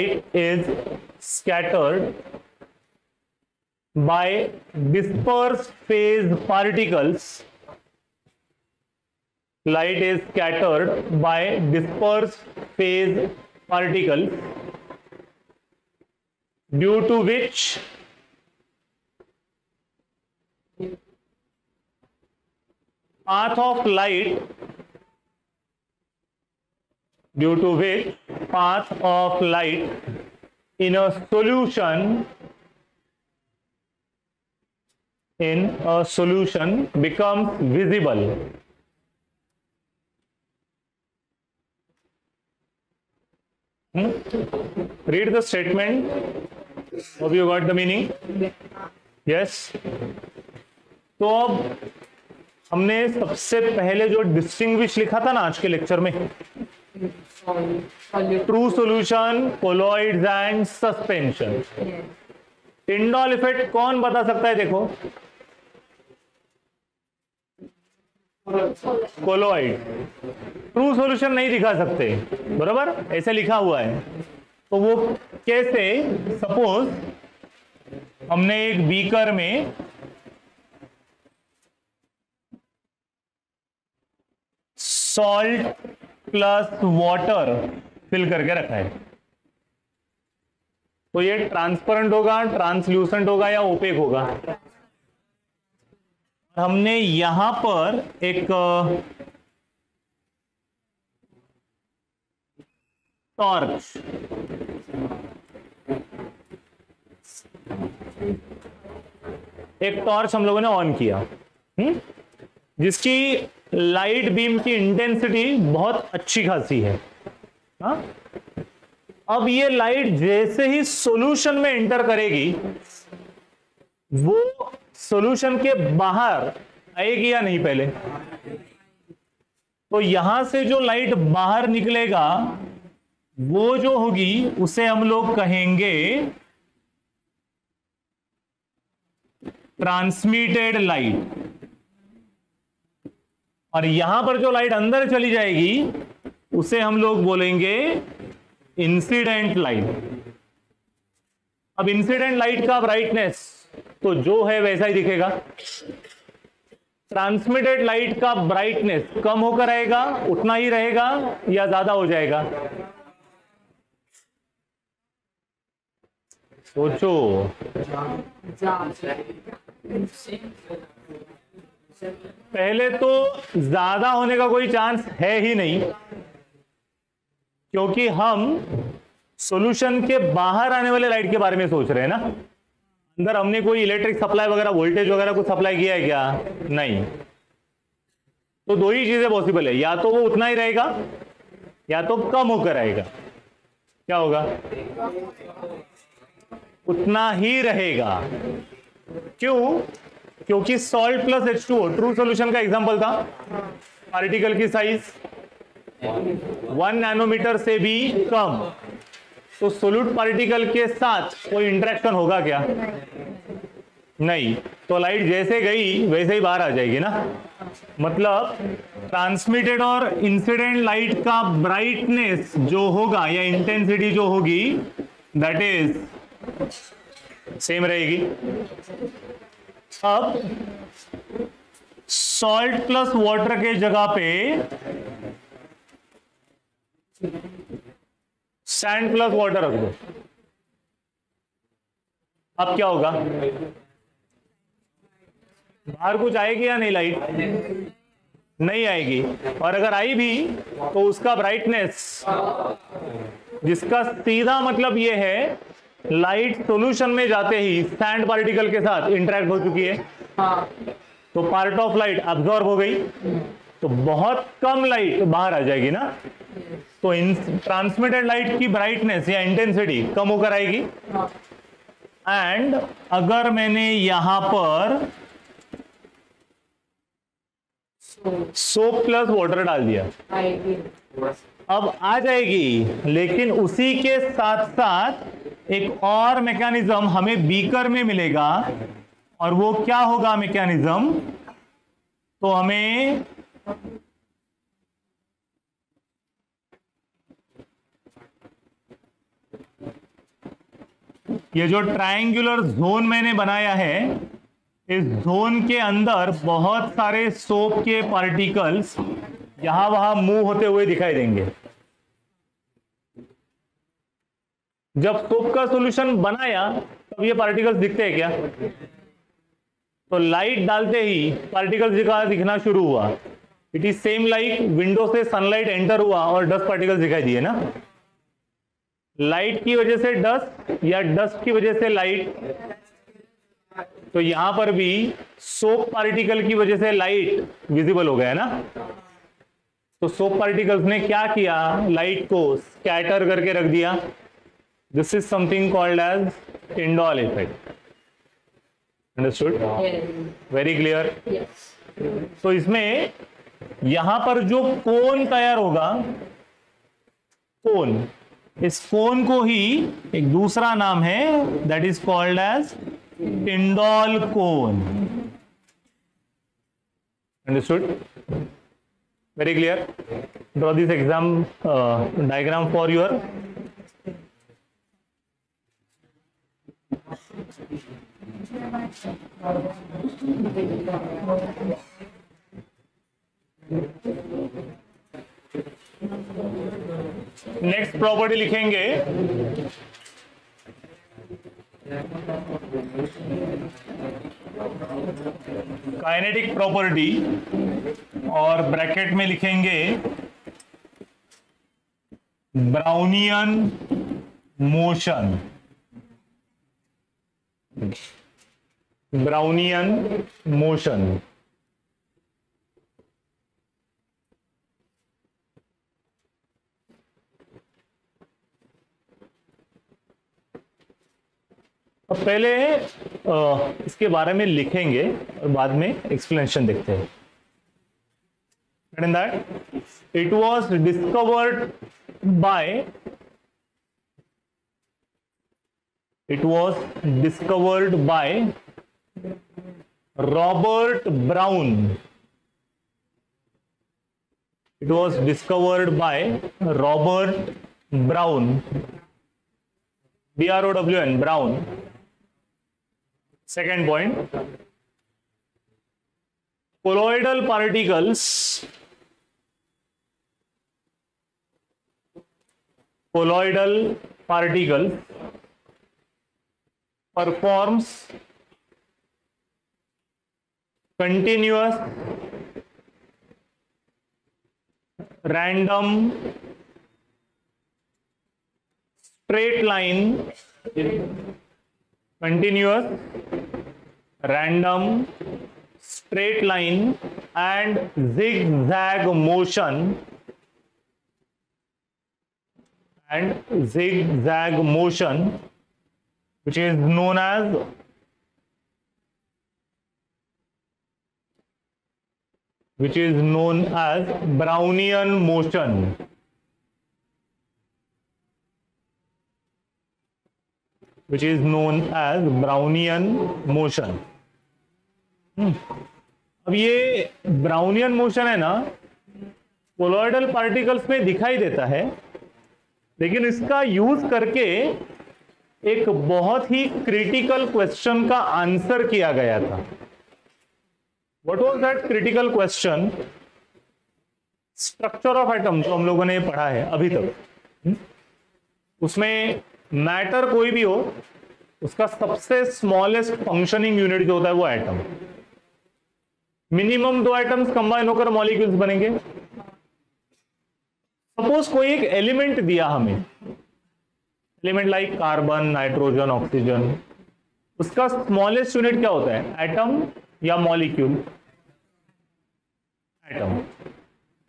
dispersed phase particles. Light is scattered by dispersed phase particles, due to which path of light in a solution becomes visible. Read the statement. Hope you got the meaning. Yes. तो अब हमने सबसे पहले जो distinguish लिखा था ना आज के लेक्चर में, true solution, colloids and suspension. Tyndall effect कौन बता सकता है? देखो, कोलॉइड ट्रू सॉल्यूशन नहीं दिखा सकते, बराबर, ऐसे लिखा हुआ है। तो वो कैसे? सपोज हमने एक बीकर में सॉल्ट प्लस वाटर फिल करके रखा है, तो ये ट्रांसपेरेंट होगा, ट्रांसल्यूसेंट होगा या ओपेक होगा? हमने यहां पर एक टॉर्च, हम लोगों ने ऑन किया, जिसकी लाइट बीम की इंटेंसिटी बहुत अच्छी खासी है। हा? अब ये लाइट जैसे ही सॉल्यूशन में एंटर करेगी, वो सॉल्यूशन के बाहर आएगी या नहीं? पहले तो यहां से जो लाइट बाहर निकलेगा वो जो होगी उसे हम लोग कहेंगे ट्रांसमिटेड लाइट, और यहां पर जो लाइट अंदर चली जाएगी उसे हम लोग बोलेंगे इंसिडेंट लाइट। अब इंसिडेंट लाइट का ब्राइटनेस तो जो है वैसा ही दिखेगा। ट्रांसमिटेड लाइट का ब्राइटनेस कम होकर आएगा, उतना ही रहेगा या ज्यादा हो जाएगा? सोचो। पहले तो ज्यादा होने का कोई चांस है ही नहीं, क्योंकि हम सॉल्यूशन के बाहर आने वाले लाइट के बारे में सोच रहे हैं ना। अंदर हमने कोई इलेक्ट्रिक सप्लाई वगैरह, वोल्टेज वगैरह कुछ सप्लाई किया है क्या? नहीं। तो दो ही चीजें पॉसिबल है, या तो वो उतना ही रहेगा या तो कम होकर आएगा। क्या होगा? उतना ही रहेगा। क्यों? क्योंकि salt plus H2O true solution का एग्जांपल था। पार्टिकल की साइज 1 नैनोमीटर से भी कम, तो सोल्यूट पार्टिकल के साथ कोई इंटरेक्शन होगा क्या? नहीं। तो लाइट जैसे गई वैसे ही बाहर आ जाएगी ना। मतलब ट्रांसमिटेड और इंसिडेंट लाइट का ब्राइटनेस जो होगा या इंटेंसिटी जो होगी, दैट इज सेम रहेगी। अब सॉल्ट प्लस वाटर के जगह पे सैंड प्लस वाटर रख दो, अब क्या होगा? बाहर कुछ आएगी या नहीं? लाइट नहीं आएगी। और अगर आई भी तो उसका ब्राइटनेस, जिसका सीधा मतलब यह है लाइट सॉल्यूशन में जाते ही सैंड पार्टिकल के साथ इंटरेक्ट हो चुकी है, तो पार्ट ऑफ लाइट अब्सॉर्ब हो गई, तो बहुत कम लाइट बाहर आ जाएगी ना। तो ट्रांसमिटेड लाइट की ब्राइटनेस या इंटेंसिटी कम होकर आएगी। एंड अगर मैंने यहां पर सोप प्लस वाटर डाल दिया, अब आ जाएगी, लेकिन उसी के साथ साथ एक और मैकेनिज्म हमें बीकर में मिलेगा। और वो क्या होगा मैकेनिज्म? तो हमें ये जो ट्रायंगुलर जोन मैंने बनाया है, इस जोन के अंदर बहुत सारे सोप के पार्टिकल्स यहां वहां मूव होते हुए दिखाई देंगे। जब सोप का सॉल्यूशन बनाया तब ये पार्टिकल्स दिखते हैं क्या? तो लाइट डालते ही पार्टिकल्स दिखना शुरू हुआ। It is same like window से सनलाइट एंटर हुआ और डस्ट पार्टिकल्स दिखाई दिए ना। लाइट की वजह से डस्ट या डस्ट की वजह से लाइट, तो यहां पर भी सोप पार्टिकल की वजह से लाइट विजिबल हो गया ना। तो सोप पार्टिकल्स ने क्या किया? लाइट को स्कैटर करके रख दिया। This is something called as Tyndall effect. Understood? Very clear? तो इसमें यहां पर जो कोन तैयार होगा, कोन, इस कोन को ही एक दूसरा नाम है, that is called as Tyndall cone. Understood? Very clear? Draw this exam diagram for your next property लिखेंगे काइनेटिक प्रॉपर्टी, और ब्रैकेट में लिखेंगे ब्राउनियन मोशन। ब्राउनियन मोशन अब पहले इसके बारे में लिखेंगे और बाद में एक्सप्लेनेशन देखते हैं। And that it was discovered by Robert Brown. It was discovered by Robert Brown, B-R-O-W-N, Brown. Second point, colloidal particles performs continuous random straight line, continuous random straight line and zigzag motion which is known as Brownian motion. Which is known as Brownian motion. अब ये Brownian motion है ना, colloidal particles में दिखाई देता है, लेकिन इसका यूज करके एक बहुत ही क्रिटिकल क्वेश्चन का आंसर किया गया था. What was that critical question? Structure of atom जो हम लोगों ने पढ़ा है अभी तक, उसमें मैटर कोई भी हो, उसका सबसे स्मॉलेस्ट फंक्शनिंग यूनिट जो होता है वो एटम. मिनिमम 2 एटम्स कंबाइन होकर मॉलिक्यूल्स बनेंगे. सपोज कोई एक एलिमेंट दिया हमें, element like carbon, nitrogen, oxygen, उसका स्मॉलेस्ट यूनिट क्या होता है? एटम या मॉलिक्यूल? एटम.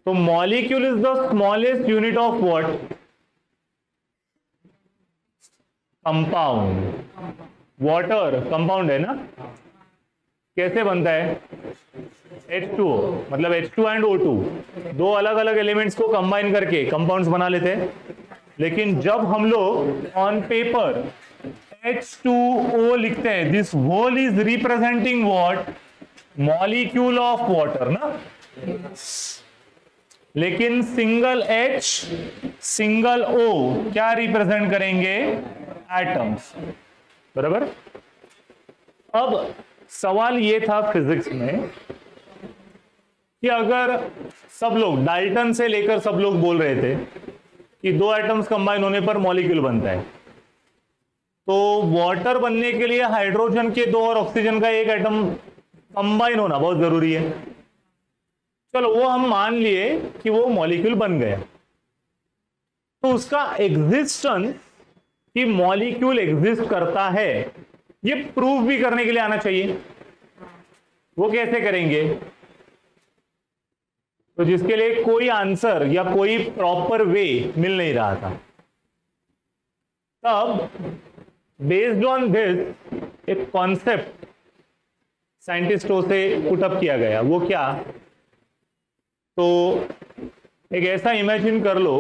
तो molecule is the smallest unit of what? Compound. Water compound है ना? कैसे बनता है? H2O, मतलब H2 एंड O2, दो अलग अलग एलिमेंट्स को कंबाइन करके कंपाउंड्स बना लेते हैं. लेकिन जब हम लोग ऑन पेपर H2O लिखते हैं, this whole is representing what? Molecule of water ना. लेकिन सिंगल H सिंगल O क्या रिप्रेजेंट करेंगे? एटम्स. बराबर. अब सवाल ये था फिजिक्स में कि अगर सब लोग, डाल्टन से लेकर सब लोग बोल रहे थे कि 2 एटम्स कंबाइन होने पर मॉलिक्यूल बनता है, तो वाटर बनने के लिए हाइड्रोजन के 2 और ऑक्सीजन का 1 एटम कंबाइन होना बहुत जरूरी है. चलो वो हम मान लिए कि वो मॉलिक्यूल बन गया. तो उसका एग्जिस्टेंस, कि मॉलिक्यूल एग्जिस्ट करता है, ये प्रूव भी करने के लिए आना चाहिए. वो कैसे करेंगे? तो जिसके लिए कोई आंसर या कोई प्रॉपर वे मिल नहीं रहा था. तब बेस्ड ऑन दिस एक कॉन्सेप्ट साइंटिस्टों से पुटअप किया गया. वो क्या? तो एक ऐसा इमेजिन कर लो,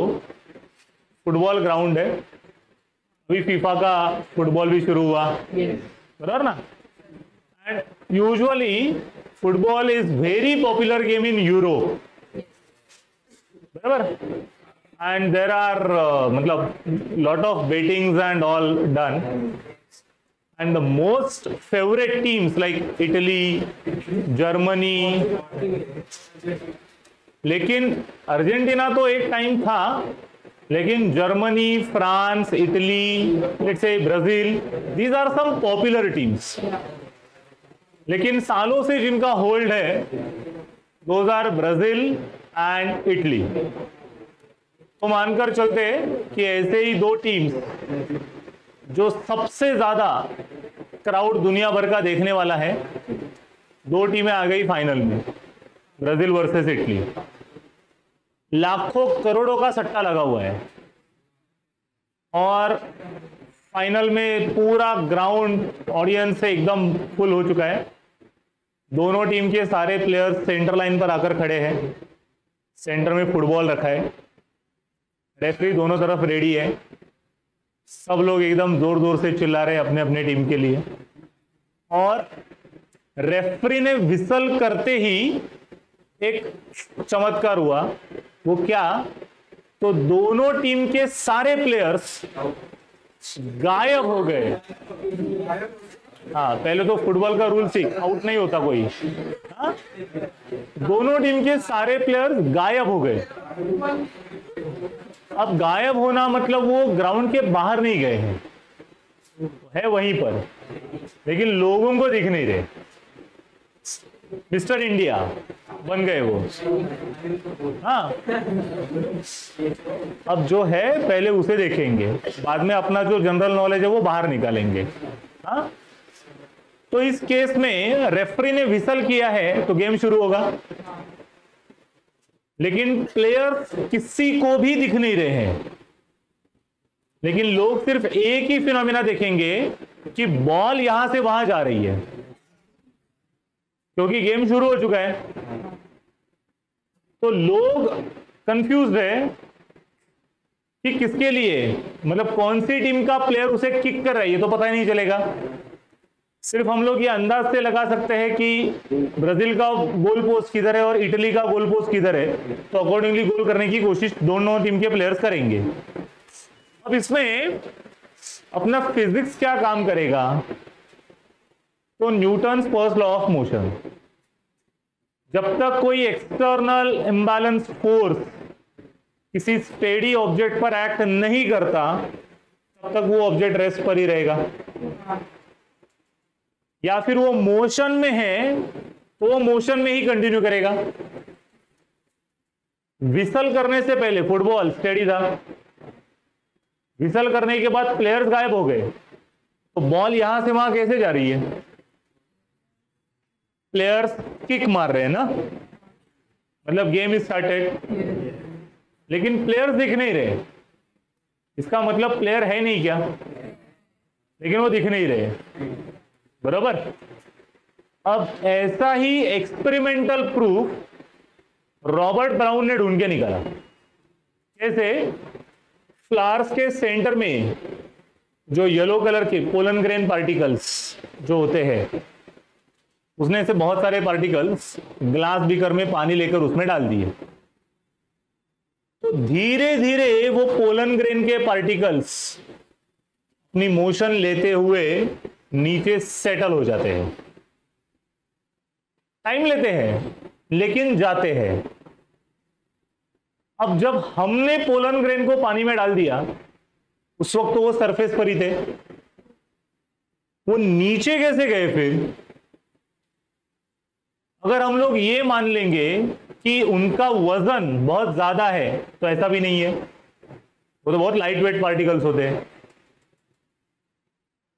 फुटबॉल ग्राउंड है, अभी फीफा का फुटबॉल भी शुरू हुआ, बराबर ना. And usually football is very popular game in Europe, बराबर. एंड देर आर मतलब lot of bettings and all done. And the most favourite teams like Italy, Germany, लेकिन अर्जेंटीना तो एक टाइम था, लेकिन Germany, France, Italy, let's say Brazil, these are some popular teams. लेकिन सालों से जिनका होल्ड है, those are Brazil and Italy. तो मानकर चलते कि ऐसे ही 2 टीम्स जो सबसे ज्यादा क्राउड दुनिया भर का देखने वाला है, 2 टीमें आ गई फाइनल में, ब्राजील वर्सेस इटली. लाखों करोड़ों का सट्टा लगा हुआ है और फाइनल में पूरा ग्राउंड ऑडियंस से एकदम फुल हो चुका है. दोनों टीम के सारे प्लेयर्स सेंटर लाइन पर आकर खड़े हैं. सेंटर में फुटबॉल रखा है, रेफरी दोनों तरफ रेडी है. सब लोग एकदम जोर जोर से चिल्ला रहे हैं अपने अपने टीम के लिए. और रेफरी ने विसल करते ही एक चमत्कार हुआ. वो क्या? तो दोनों टीम के सारे प्लेयर्स गायब हो गए. हाँ, पहले तो फुटबॉल का रूल सीख, आउट नहीं होता कोई. हाँ? दोनों टीम के सारे प्लेयर्स गायब हो गए. अब गायब होना मतलब वो ग्राउंड के बाहर नहीं गए हैं, है वहीं पर, लेकिन लोगों को दिख नहीं रहे. मिस्टर इंडिया बन गए वो। हाँ, अब जो है पहले उसे देखेंगे, बाद में अपना जो जनरल नॉलेज है वो बाहर निकालेंगे। हाँ, तो इस केस में रेफरी ने विसल किया है तो गेम शुरू होगा, लेकिन प्लेयर्स किसी को भी दिख नहीं रहे हैं। लेकिन लोग सिर्फ एक ही फिनोमिना देखेंगे कि बॉल यहां से वहां जा रही है, क्योंकि गेम शुरू हो चुका है। तो लोग कंफ्यूज है कि किसके लिए, मतलब कौन सी टीम का प्लेयर उसे किक कर रहा है, ये तो पता ही नहीं चलेगा। सिर्फ हम लोग ये अंदाज से लगा सकते हैं कि ब्राजील का गोल पोस्ट किधर है और इटली का गोल पोस्ट किधर है, तो अकॉर्डिंगली गोल करने की कोशिश दोनों टीम के प्लेयर्स करेंगे। अब इसमें अपना फिजिक्स क्या काम करेगा, तो Newton's first law of motion, जब तक कोई एक्सटर्नल इम्बैलेंस फोर्स किसी स्टेडी ऑब्जेक्ट पर एक्ट नहीं करता, तब तक वो ऑब्जेक्ट रेस्ट पर ही रहेगा। या फिर वो मोशन में है तो वो मोशन में ही कंटिन्यू करेगा। विसल करने से पहले फुटबॉल स्टेडी था, विसल करने के बाद प्लेयर्स गायब हो गए, तो बॉल यहां से वहां कैसे जा रही है? प्लेयर्स किक मार रहे हैं ना, मतलब गेम इज स्टार्टेड, लेकिन प्लेयर्स दिख नहीं रहे। इसका मतलब प्लेयर है नहीं क्या, लेकिन वो दिख नहीं रहे, बराबर। अब ऐसा ही एक्सपेरिमेंटल प्रूफ रॉबर्ट ब्राउन ने ढूंढ के निकाला। कैसे? फ्लावर्स के सेंटर में जो येलो कलर के पोलन ग्रेन पार्टिकल्स जो होते हैं, उसने से बहुत सारे पार्टिकल्स ग्लास बीकर में पानी लेकर उसमें डाल दिए, तो धीरे धीरे वो पोलन ग्रेन के पार्टिकल्स अपनी मोशन लेते हुए नीचे सेटल हो जाते हैं। टाइम लेते हैं लेकिन जाते हैं। अब जब हमने पोलन ग्रेन को पानी में डाल दिया, उस वक्त तो वो सरफेस पर ही थे, वो नीचे कैसे गए फिर? अगर हम लोग ये मान लेंगे कि उनका वजन बहुत ज्यादा है, तो ऐसा भी नहीं है, वो तो बहुत लाइट वेट पार्टिकल्स होते हैं।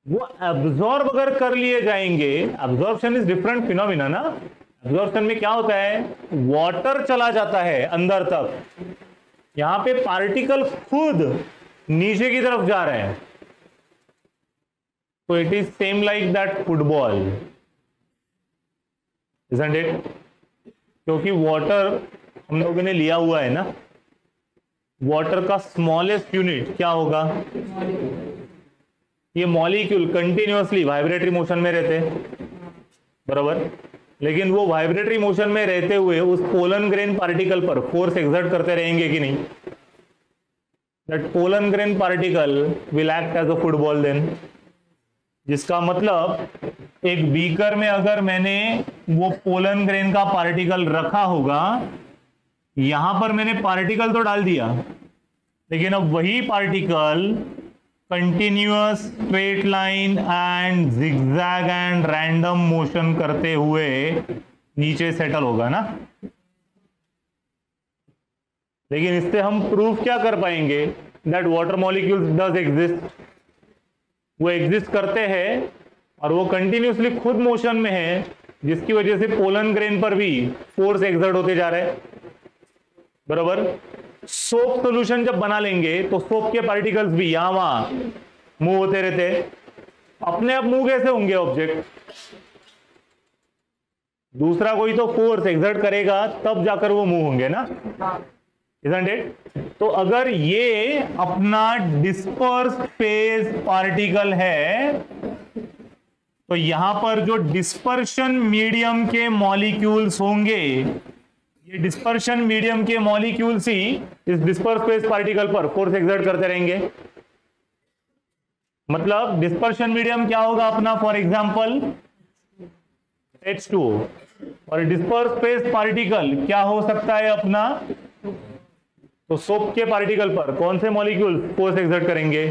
वो एब्जॉर्ब अगर कर लिए जाएंगे, एब्जॉर्प्शन इज डिफरेंट फिनोमिना ना। एब्जॉर्प्शन में क्या होता है, वाटर चला जाता है अंदर तक, यहां पे पार्टिकल खुद नीचे की तरफ जा रहे हैं। तो it is same like that football, isn't it? क्योंकि वाटर हम लोगों ने लिया हुआ है ना, वाटर का स्मॉलेस्ट यूनिट क्या होगा? ये मॉलिक्यूल कंटिन्यूअसली वाइब्रेटरी मोशन में रहते हैं, बराबर। लेकिन वो वाइब्रेटरी मोशन में रहते हुए उस पोलन ग्रेन पार्टिकल पर फोर्स एक्सर्ट करते रहेंगे कि नहीं? That pollen grain particle will act as a football then. जिसका मतलब एक बीकर में अगर मैंने वो पोलन ग्रेन का पार्टिकल रखा होगा, यहां पर मैंने पार्टिकल तो डाल दिया, लेकिन अब वही particle continuous straight line and zigzag and random motion करते हुए नीचे सेटल होगा ना। लेकिन इससे हम प्रूफ क्या कर पाएंगे? That water molecules does exist, वो एग्जिस्ट करते हैं और वो कंटिन्यूअसली खुद मोशन में है, जिसकी वजह से पोलन ग्रेन पर भी फोर्स एक्सर्ट होते जा रहे हैं, बराबर। सोप सॉल्यूशन जब बना लेंगे तो सोप के पार्टिकल्स भी यहां वहां मूव होते रहते हैं। अपने आप मूव कैसे होंगे ऑब्जेक्ट? दूसरा कोई तो फोर्स एक्सर्ट करेगा तब जाकर वो मूव होंगे ना, isn't it? तो अगर ये अपना डिस्पर्स्ड फेज पार्टिकल है, तो यहां पर जो डिस्पर्शन मीडियम के मॉलिक्यूल्स होंगे, ये डिस्पर्शन मीडियम के मॉलिक्यूल्स ही इस डिस्पर्स फेज पार्टिकल पर फोर्स एक्सर्ट करते रहेंगे। मतलब डिस्पर्शन मीडियम क्या होगा अपना? फॉर एग्जांपल H2O, और डिस्पर्स फेज पार्टिकल क्या हो सकता है अपना? तो सोप के पार्टिकल पर कौन से मॉलिक्यूल फोर्स एक्सर्ट करेंगे?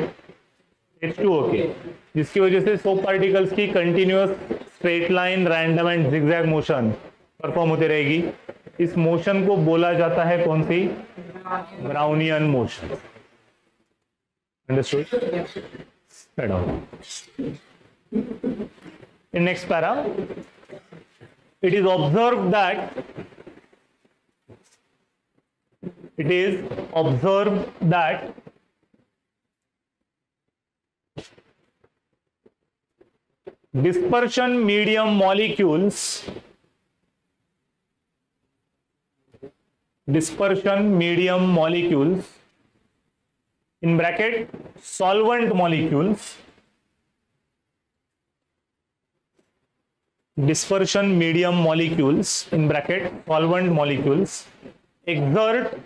H2O के, जिसकी वजह से सोप पार्टिकल्स की continuous straight line random and zigzag motion perform होती रहेगी। इस मोशन को बोला जाता है कौन सी? Brownian motion. Understood? Spread out. In next para, it is observed that dispersion medium molecules in bracket solvent molecules, dispersion medium molecules in bracket solvent molecules exert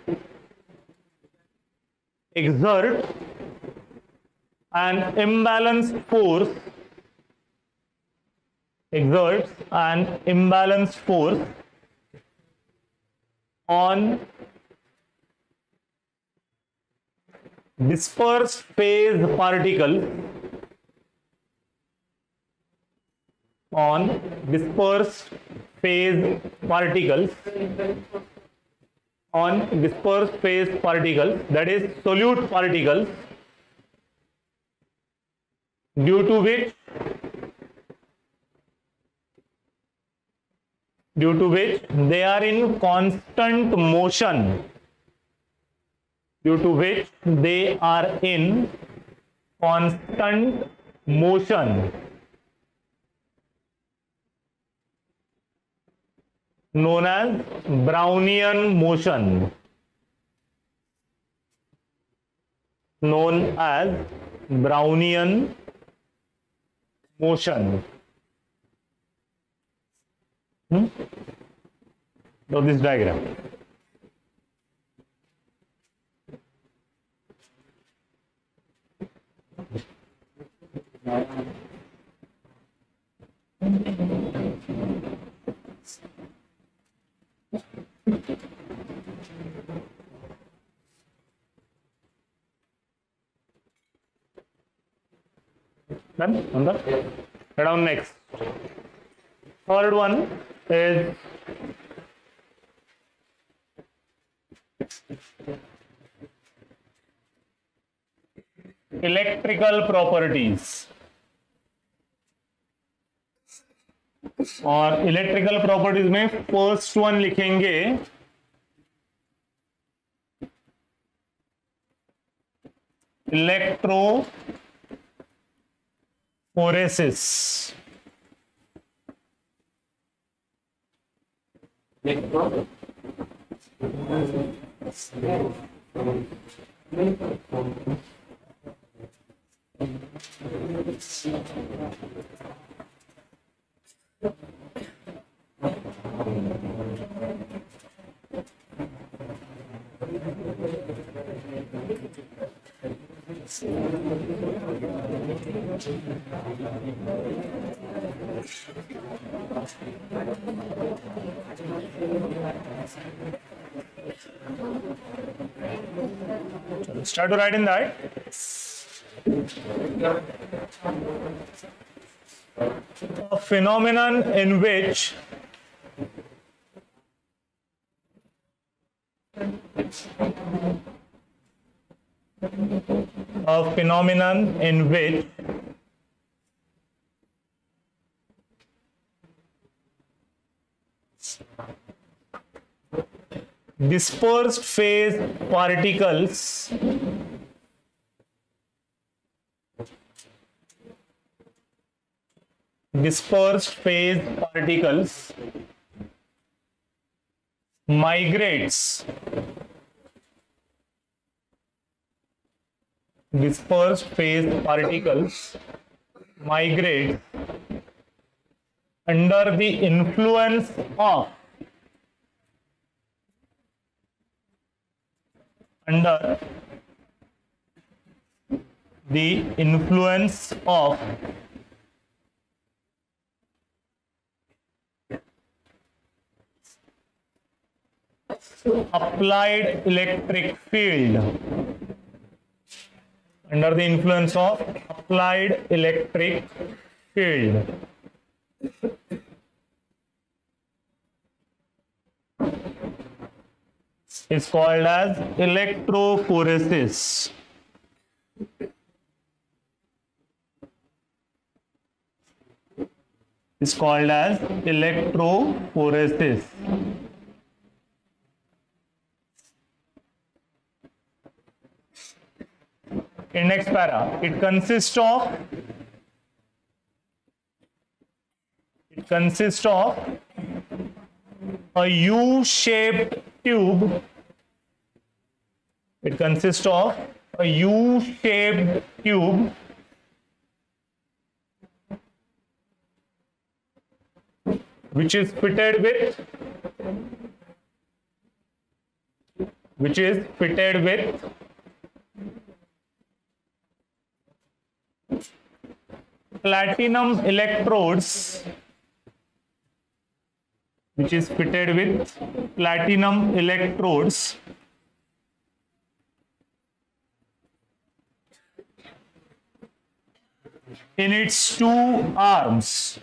an imbalanced force on dispersed phase particles that is solute particles, due to which they are in constant motion, known as Brownian motion. Now this diagram. Done? On the down next. Third one is electrical properties. और electrical properties में first one लिखेंगे electrophoresis. Start to write in that. A phenomenon in which dispersed phase particles migrates under the influence of applied electric field, under the influence of applied electric field. is called as electrophoresis. Is called as electrophoresis. In next para, it consists of a U-shaped tube. It consists of a U-shaped tube which is fitted with platinum electrodes, in its two arms.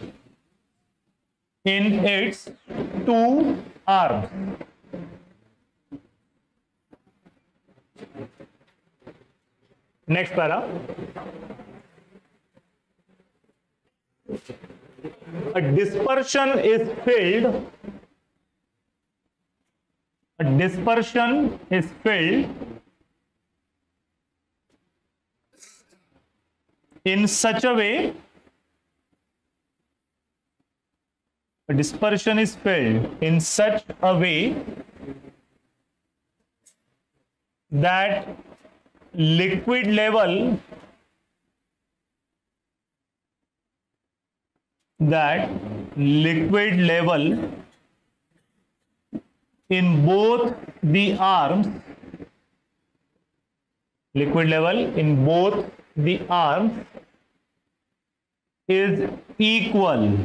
Next para. A dispersion is filled in such a way that liquid level in both the arms is equal.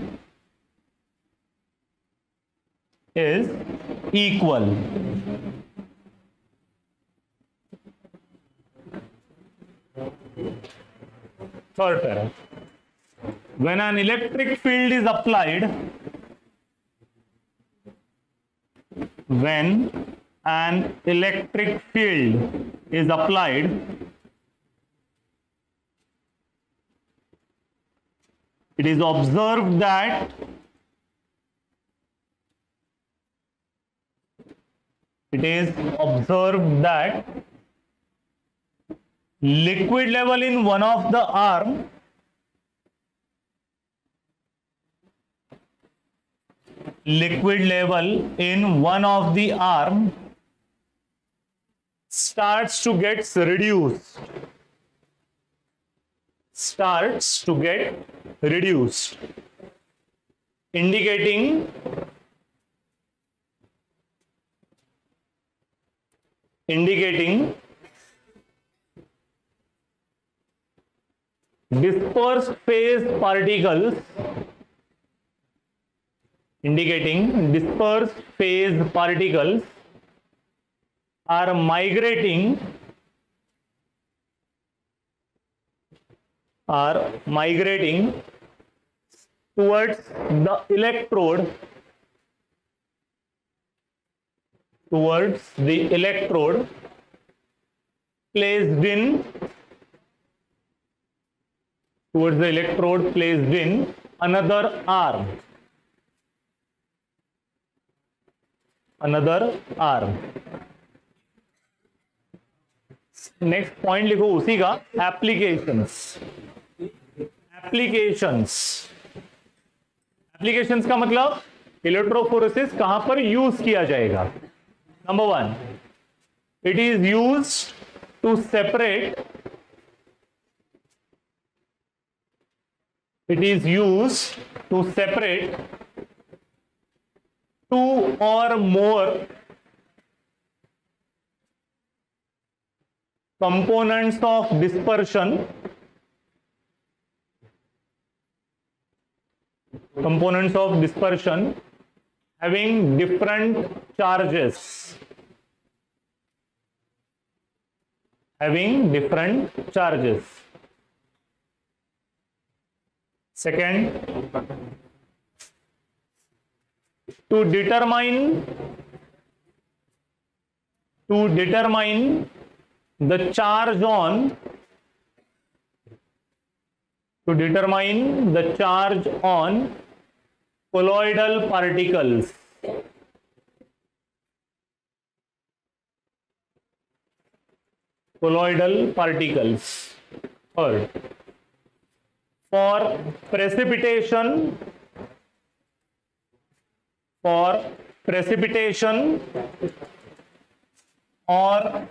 Third para. When an electric field is applied, it is observed that liquid level in one of the arm starts to get reduced, indicating dispersed phase particles are migrating towards the electrode placed in another arm. Next point लिखो उसी का, applications का मतलब electrophoresis कहां पर use किया जाएगा. Number 1, it is used to separate two or more components of dispersion having different charges. Second, to determine to determine the charge on colloidal particles. Or for precipitation or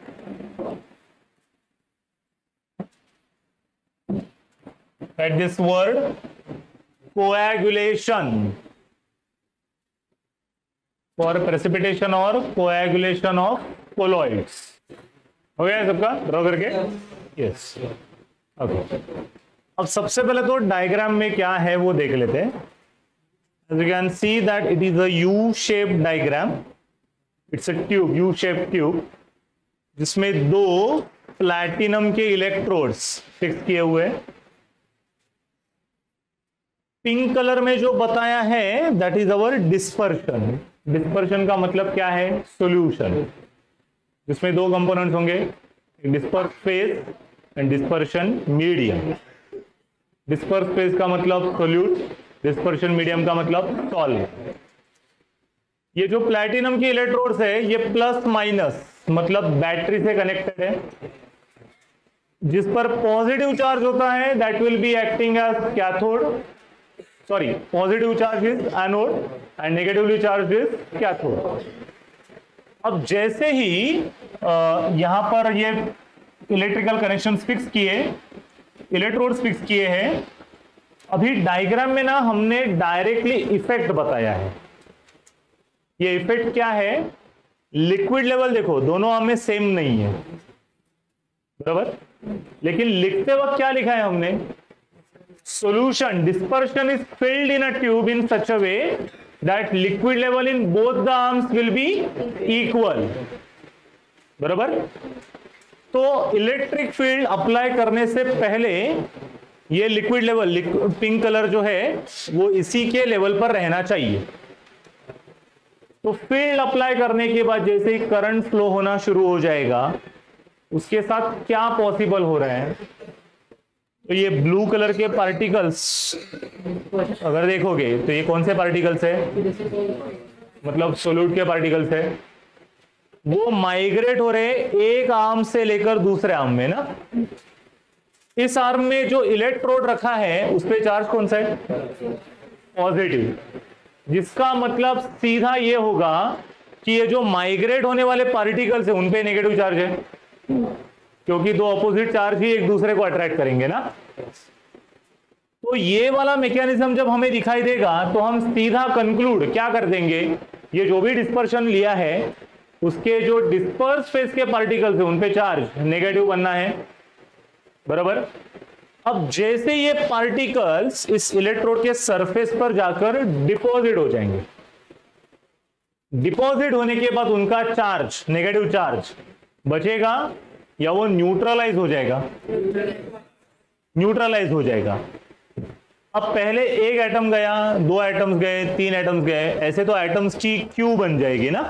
at this word coagulation, for precipitation or coagulation of colloids. हो गया सबका draw करके? Yes, okay. अब सबसे पहले तो diagram में क्या है वो देख लेते हैं। As you can see that it is a U-shaped diagram. It's a tube, U-shaped tube, जिसमें दो प्लैटिनम के इलेक्ट्रोड्स फिक्स किए हुए हैं। पिंक कलर में जो बताया है that is our dispersion. Dispersion का मतलब क्या है? सॉल्यूशन, जिसमें दो कंपोनेंट्स होंगे, disperse phase and dispersion medium. Disperse phase का मतलब सोल्यूट, डिस्पर्शन मीडियम का मतलब सॉल्व। ये जो प्लैटिनम के इलेक्ट्रोड्स है ये प्लस माइनस मतलब बैटरी से कनेक्टेड है। जिस पर पॉजिटिव चार्ज होता है that will be acting as cathode, sorry positive charge is anode and negatively charge is cathode. अब जैसे ही यहां पर ये इलेक्ट्रिकल कनेक्शन फिक्स किए, इलेक्ट्रोड्स फिक्स किए हैं, अभी डायग्राम में ना हमने डायरेक्टली इफेक्ट बताया है। ये इफेक्ट क्या है? लिक्विड लेवल देखो दोनों आम में सेम नहीं है, बराबर, लेकिन लिखते वक्त क्या लिखा है हमने? Solution dispersion is filled in a tube in such a way that liquid level in both the arms will be equal, बराबर। तो इलेक्ट्रिक फील्ड अप्लाई करने से पहले ये लिक्विड लेवल, पिंक कलर जो है वो इसी के लेवल पर रहना चाहिए। तो फील्ड अप्लाई करने के बाद जैसे ही करंट फ्लो होना शुरू हो जाएगा, उसके साथ क्या पॉसिबल हो रहा है? तो ये ब्लू कलर के पार्टिकल्स अगर देखोगे तो ये कौन से पार्टिकल्स है? मतलब सोल्यूट के पार्टिकल्स है। वो माइग्रेट हो रहे एक आर्म से लेकर दूसरे आर्म में ना। इस आर्म में जो इलेक्ट्रोड रखा है उस पे चार्ज कौन सा है? पॉजिटिव, जिसका मतलब सीधा ये होगा कि ये जो माइग्रेट होने वाले पार्टिकल्स है उन पे नेगेटिव चार्ज है, क्योंकि दो अपोजिट चार्ज ही एक दूसरे को अट्रैक्ट करेंगे ना। तो ये वाला मैकेनिज्म जब हमें दिखाई देगा तो हम सीधा कंक्लूड क्या कर देंगे? ये जो भी डिस्पर्शन लिया है उसके जो डिस्पर्स फेस के पार्टिकल्स है उन पे चार्ज नेगेटिव बनना है, बराबर। अब जैसे ये पार्टिकल्स इस इलेक्ट्रोड के सरफेस पर जाकर डिपॉजिट हो जाएंगे, डिपॉजिट होने के बाद उनका चार्ज, नेगेटिव चार्ज बचेगा या वो न्यूट्रलाइज हो जाएगा? न्यूट्रलाइज हो जाएगा। अब पहले एक एटम गया, दो एटम्स गए, तीन एटम्स गए, ऐसे तो एटम्स की क्यू बन जाएगी ना।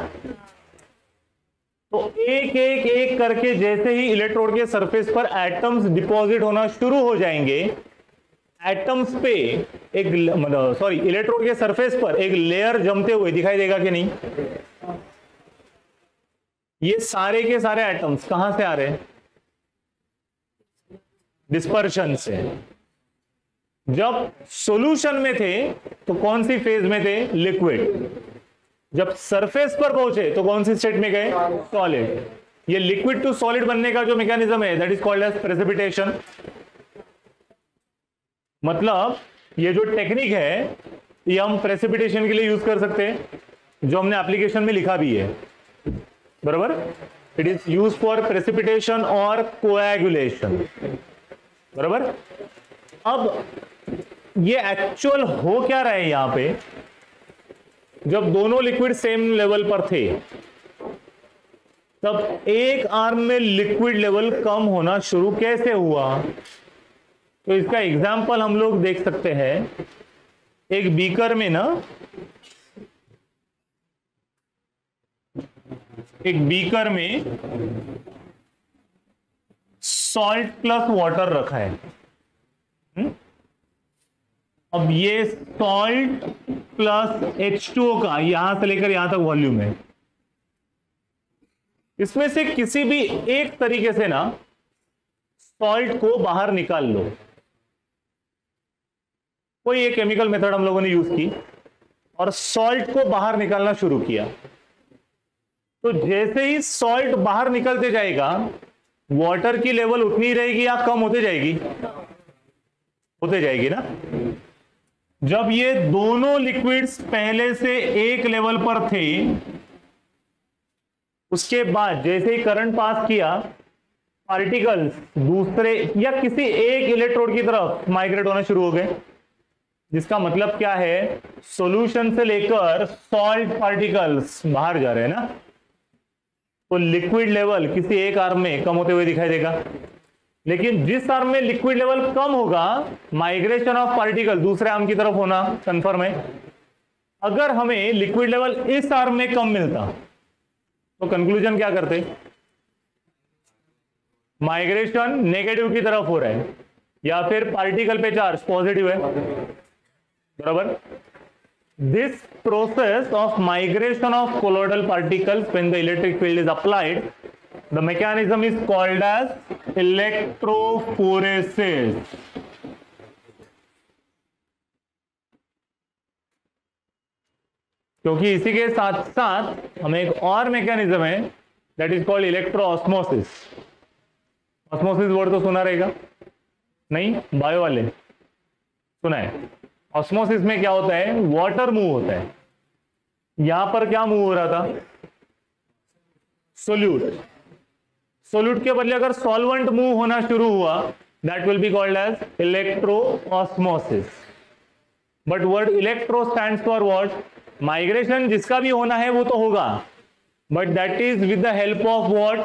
तो एक एक एक करके जैसे ही इलेक्ट्रोड के सरफेस पर एटम्स डिपॉजिट होना शुरू हो जाएंगे, एटम्स पे एक इलेक्ट्रोड के सरफेस पर एक लेयर जमते हुए दिखाई देगा कि नहीं? ये सारे के सारे एटम्स कहां से आ रहे हैं? डिस्पर्शन से। जब सॉल्यूशन में थे तो कौन सी फेज में थे? लिक्विड। जब सरफेस पर पहुंचे तो कौन सी स्टेट में गए? सॉलिड। ये लिक्विड टू सॉलिड बनने का जो मैकेनिज्म है that is called as precipitation. मतलब ये जो टेक्निक है ये हम प्रेसिपिटेशन के लिए यूज कर सकते हैं, जो हमने एप्लीकेशन में लिखा भी है, बराबर। It is use for precipitation और कोएगुलेशन, बराबर। अब ये एक्चुअल हो क्या रहा है यहां पे? जब दोनों लिक्विड सेम लेवल पर थे तब एक आर्म में लिक्विड लेवल कम होना शुरू कैसे हुआ? तो इसका एग्जांपल हम लोग देख सकते हैं। एक बीकर में ना एक बीकर में सॉल्ट प्लस वाटर रखा है। अब ये सॉल्ट प्लस H2O का यहां से लेकर यहां तक वॉल्यूम है। इसमें से किसी भी एक तरीके से ना सॉल्ट को बाहर निकाल लो। कोई एक केमिकल मेथड हम लोगों ने यूज की और सॉल्ट को बाहर निकालना शुरू किया। तो जैसे ही सॉल्ट बाहर निकलते जाएगा, वाटर की लेवल उतनी रहेगी या कम होते जाएगी? होते जाएगी ना। जब ये दोनों लिक्विड्स पहले से एक लेवल पर थे, उसके बाद जैसे ही करंट पास किया, पार्टिकल्स दूसरे या किसी एक इलेक्ट्रोड की तरफ माइग्रेट होना शुरू हो गए। जिसका मतलब क्या है, सॉल्यूशन से लेकर सॉल्ट पार्टिकल्स बाहर जा रहे हैं ना। तो लिक्विड लेवल किसी एक आर्म में कम होते हुए दिखाई देगा, लेकिन जिस आर्म में लिक्विड लेवल कम होगा, माइग्रेशन ऑफ पार्टिकल दूसरे आर्म की तरफ होना कंफर्म है। अगर हमें लिक्विड लेवल इस आर्म में कम मिलता तो कंक्लूजन क्या करते? माइग्रेशन नेगेटिव की तरफ हो रहा है या फिर पार्टिकल पे चार्ज पॉजिटिव है, बराबर। This process of migration of colloidal particles when the electric field is applied, the mechanism is called as electrophoresis. क्योंकि इसी के साथ साथ हमें एक और मैकेनिज्म है, that is called electroosmosis. Osmosis word तो सुना रहेगा, नहीं? बायो वाले सुना है। ऑस्मोसिस में क्या होता है, वाटर मूव होता है। यहां पर क्या मूव हो रहा था, सोल्यूट। सोल्यूट के बदले अगर सॉल्वेंट मूव होना शुरू हुआ, that will be called as electroosmosis. But word electro stands for what? Migration जिसका भी होना है वो तो होगा, but that is with the help of what?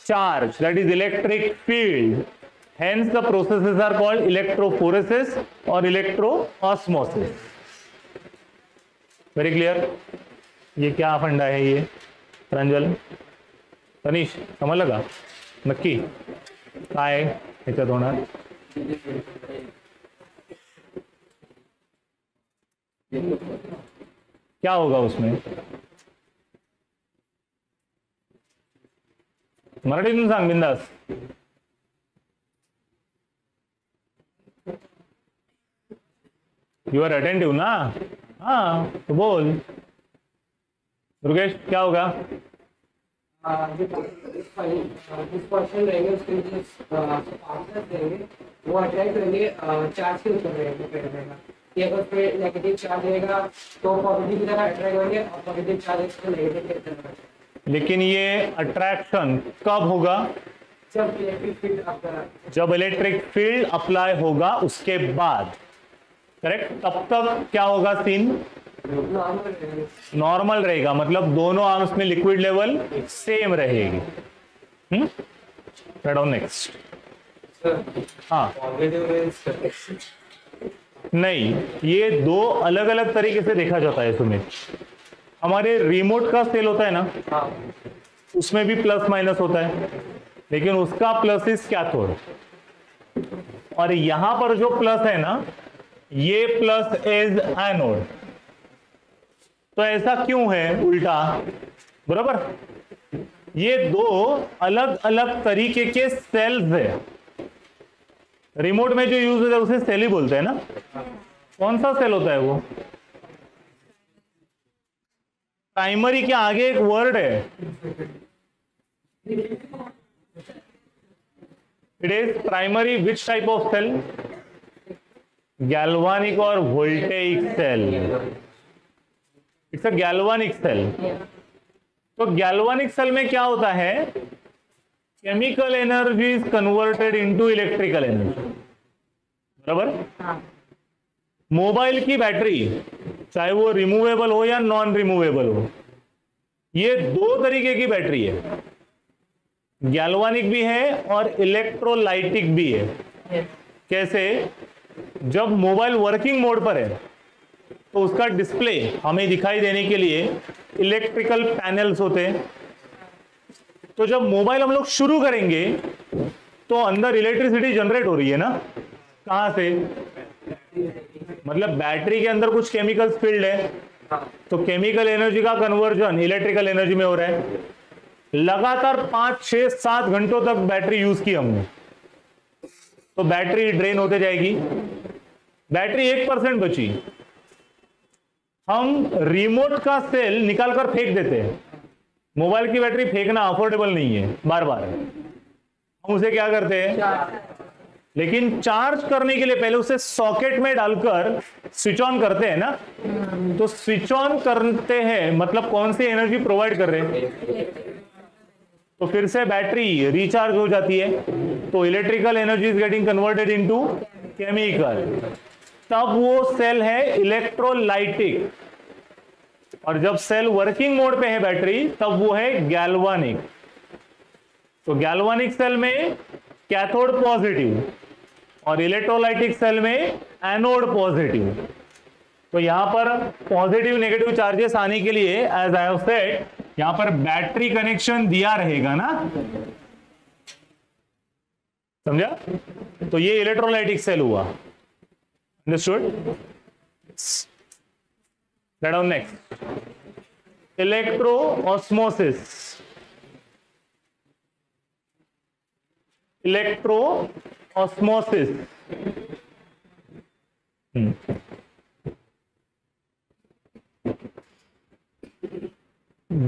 Charge, that is electric field. Hence the processes are called electrophoresis or electroosmosis. Very clear? ये क्या फंडा है ये? प्रांजल, तनीश, समझ लगा? नक्की काय ह्याच्यात होणार? क्या होगा उसमें? मराठीतून सांग बिंदास. यू आर अटेंटिव ना? हाँ तो बोल दुर्गेश, क्या होगा? जिस पर्सन रहेंगे उसके रहेंगे वो अट्रैक्ट करेंगे, चार्ज के ऊपर रहेगा। कि अगर पे नेगेटिव चार्ज रहेगा तो पॉजिटिव की तरह अट्रैक्ट होंगे और पॉजिटिव चार्ज तो नेगेटिव की तरह। लेकिन ये अट्रैक्शन कब होगा? जब इलेक्ट्रिक फील्ड अप्लाई, जब इलेक्ट्रिक फील्ड अप्लाई होगा उसके बाद, करेक्ट? तब तक क्या होगा सीन? नॉर्मल रहेगा, मतलब दोनों आर्म्स में लिक्विड लेवल सेम रहेगी। नेक्स्ट। हाँ नहीं, ये दो अलग अलग तरीके से देखा जाता है सुमित। हमारे रिमोट का सेल होता है ना, उसमें भी प्लस माइनस होता है, लेकिन उसका प्लस इज कैथोड, और यहां पर जो प्लस है ना, ये प्लस इज एनोड। तो ऐसा क्यों है उल्टा? बराबर, ये दो अलग अलग तरीके के सेल्स है। रिमोट में जो यूज होता है उसे सेल ही बोलते हैं ना। कौन सा सेल होता है वो? प्राइमरी के आगे एक वर्ड है, it is primary which type of cell? Galvanic और voltaic cell. It's a galvanic cell. तो गैल्वानिक सेल में क्या होता है? Chemical energy is converted into electrical energy. बराबर? मोबाइल की बैटरी, चाहे वो रिमूवेबल हो या नॉन रिमूवेबल हो, ये दो तरीके की बैटरी है, गैल्वानिक भी है और इलेक्ट्रोलाइटिक भी है। कैसे? जब मोबाइल वर्किंग मोड पर है तो उसका डिस्प्ले हमें दिखाई देने के लिए इलेक्ट्रिकल पैनल्स होते हैं, तो जब मोबाइल हम लोग शुरू करेंगे तो अंदर इलेक्ट्रिसिटी जनरेट हो रही है ना, कहां से? मतलब बैटरी के अंदर कुछ केमिकल्स फील्ड है, तो केमिकल एनर्जी का कन्वर्जन इलेक्ट्रिकल एनर्जी में हो रहा है। लगातार 5, 6, 7 घंटों तक बैटरी यूज की हमने, तो बैटरी ड्रेन होते जाएगी, बैटरी 1% बची, हम रिमोट का सेल निकालकर फेंक देते हैं। मोबाइल की बैटरी फेंकना अफोर्डेबल नहीं है बार बार, हम उसे क्या करते हैं, लेकिन चार्ज करने के लिए पहले उसे सॉकेट में डालकर स्विच ऑन करते हैं ना। तो स्विच ऑन करते हैं मतलब कौन सी एनर्जी प्रोवाइड कर रहे हैं, तो फिर से बैटरी रिचार्ज हो जाती है, तो electrical energy is getting converted into chemical, तब वो सेल है इलेक्ट्रोलाइटिक। और जब सेल वर्किंग मोड पे है बैटरी, तब वो है गैल्वानिक। तो गैल्वानिक सेल में कैथोड पॉजिटिव और इलेक्ट्रोलाइटिक सेल में एनोड पॉजिटिव। तो यहां पर पॉजिटिव नेगेटिव चार्जेस आने के लिए एज आई हैव सेड, यहां पर बैटरी कनेक्शन दिया रहेगा ना, समझा? तो ये इलेक्ट्रोलाइटिक सेल हुआ, understood? Let's down next, electro osmosis. Electro osmosis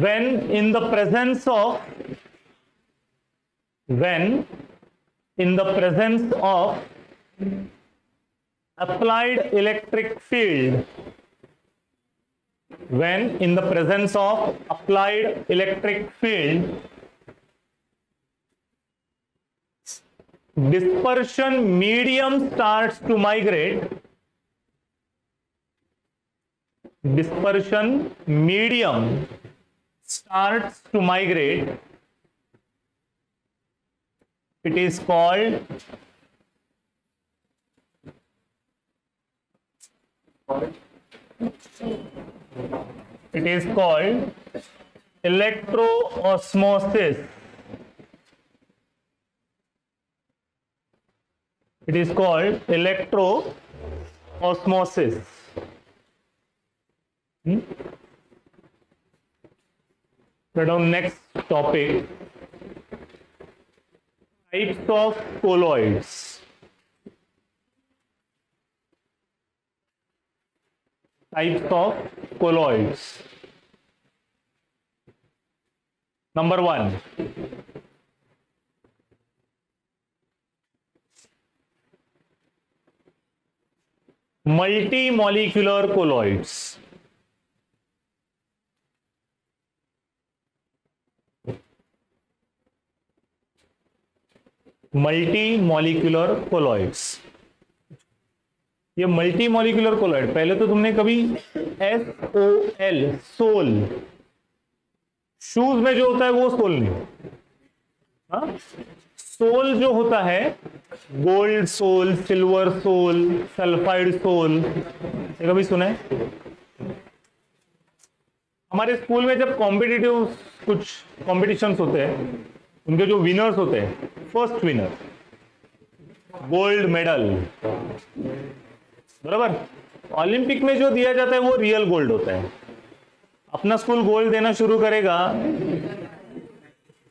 when in the presence of applied electric field, when in the presence of applied electric field, dispersion medium starts to migrate, dispersion medium starts to migrate, it is called electroosmosis. It is called electroosmosis. But on next topic, types of colloids. Types of colloids. Number 1. Multimolecular colloids. मल्टीमॉलिक्यूलर colloids. ये मल्टीमॉलिक्यूलर colloid, पहले तो तुमने कभी SOL soul, shoes में जो होता है वो सोल नहीं, हाँ? सोल जो होता है gold sol, silver sol, sulphide sol, ये कभी सुना है? हमारे स्कूल में जब कॉम्पिटिटिव कुछ कॉम्पिटिशन्स होते हैं, उनके जो विनर्स होते हैं, फर्स्ट विनर गोल्ड मेडल, बराबर, ओलंपिक में जो दिया जाता है वो रियल गोल्ड होता है। अपना स्कूल गोल्ड देना शुरू करेगा,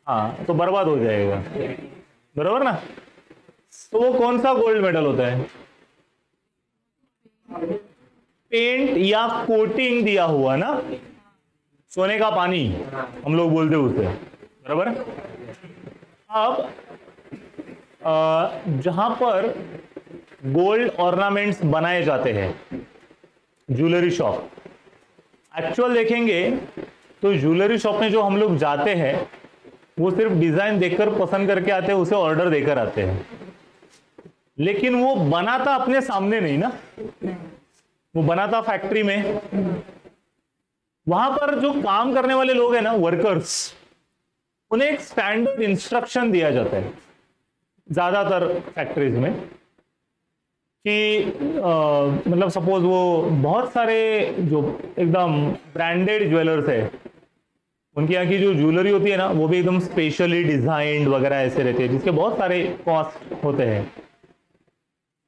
हाँ, तो बर्बाद हो जाएगा, बराबर ना? तो वो कौन सा गोल्ड मेडल होता है? पेंट या कोटिंग दिया हुआ ना, सोने का पानी हम लोग बोलते हैं उसे, बराबर। अब जहां पर गोल्ड ऑर्नामेंट्स बनाए जाते हैं, ज्वेलरी शॉप, एक्चुअल देखेंगे तो ज्वेलरी शॉप में जो हम लोग जाते हैं वो सिर्फ डिजाइन देखकर पसंद करके आते हैं, उसे ऑर्डर देकर आते हैं, लेकिन वो बनाता अपने सामने नहीं ना, वो बनाता फैक्ट्री में। वहां पर जो काम करने वाले लोग हैं ना, वर्कर्स, उन्हें एक स्टैंडर्ड इंस्ट्रक्शन दिया जाता है ज्यादातर फैक्ट्रीज में कि मतलब सपोज वो बहुत सारे जो एकदम ब्रांडेड ज्वेलर्स है, उनके यहाँ की जो ज्वेलरी होती है ना, वो भी एकदम स्पेशली डिजाइंड वगैरह ऐसे रहते हैं, जिसके बहुत सारे कॉस्ट होते हैं।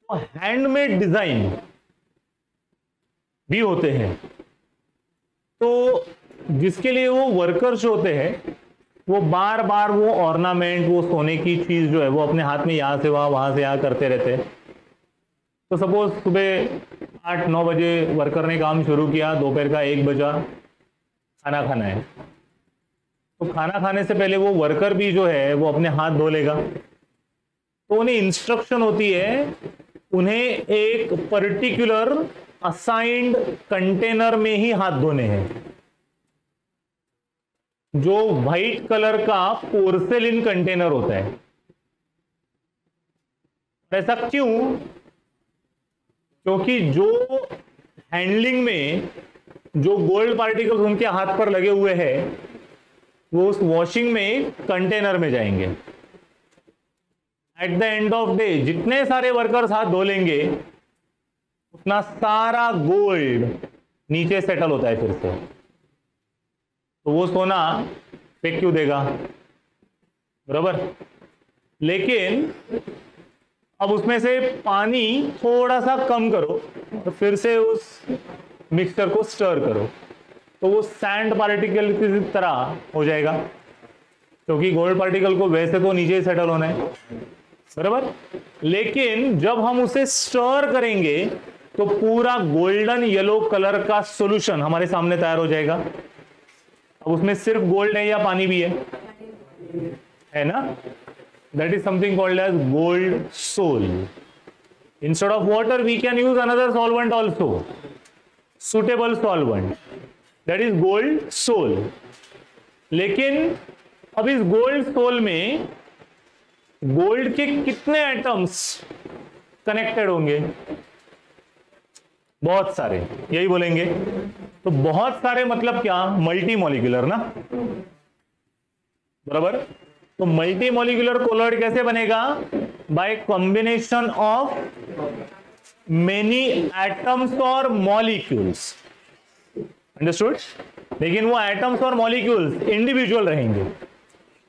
तो हैंडमेड डिजाइन भी होते हैं, तो जिसके लिए वो वर्कर्स होते हैं, वो बार बार वो ऑर्नामेंट, वो सोने की चीज जो है वो अपने हाथ में यहाँ से वहां से यहाँ करते रहते हैं। तो सपोज सुबह 8-9 बजे वर्कर ने काम शुरू किया, दोपहर का 1 बजा खाना खाना है, तो खाना खाने से पहले वो वर्कर भी जो है वो अपने हाथ धो लेगा। तो उन्हें इंस्ट्रक्शन होती है, उन्हें एक पर्टिकुलर असाइंड कंटेनर में ही हाथ धोने हैं, जो व्हाइट कलर का पोर्सेलिन कंटेनर होता है। ऐसा क्यों? क्योंकि जो हैंडलिंग में जो गोल्ड पार्टिकल्स उनके हाथ पर लगे हुए हैं, वो उस वॉशिंग में कंटेनर में जाएंगे। At the end of day जितने सारे वर्कर्स हाथ धो लेंगे, उतना सारा गोल्ड नीचे सेटल होता है फिर से। तो वो सोना फेंक क्यों देगा, बराबर। लेकिन अब उसमें से पानी थोड़ा सा कम करो और फिर से उस मिक्सचर को स्टर करो, तो वो सैंड पार्टिकल की तरह हो जाएगा, क्योंकि गोल्ड पार्टिकल को वैसे तो नीचे सेटल होना है, बराबर। लेकिन जब हम उसे स्टर करेंगे तो पूरा गोल्डन येलो कलर का सॉल्यूशन हमारे सामने तैयार हो जाएगा। अब उसमें सिर्फ गोल्ड है या पानी भी है ना? That is something called as gold sol. Instead of water we can use another solvent also, suitable solvent, that is gold sol. लेकिन अब इस गोल्ड सोल में गोल्ड के कितने एटम्स कनेक्टेड होंगे? बहुत सारे, यही बोलेंगे। तो बहुत सारे मतलब क्या? मल्टी मॉलिक्यूलर ना, बराबर। तो मल्टी मॉलिक्यूलर कोलॉइड कैसे बनेगा? Bye combination of many atoms और मॉलिक्यूल्स, अंडरस्टूड। लेकिन वो एटम्स और मॉलिक्यूल्स इंडिविजुअल रहेंगे,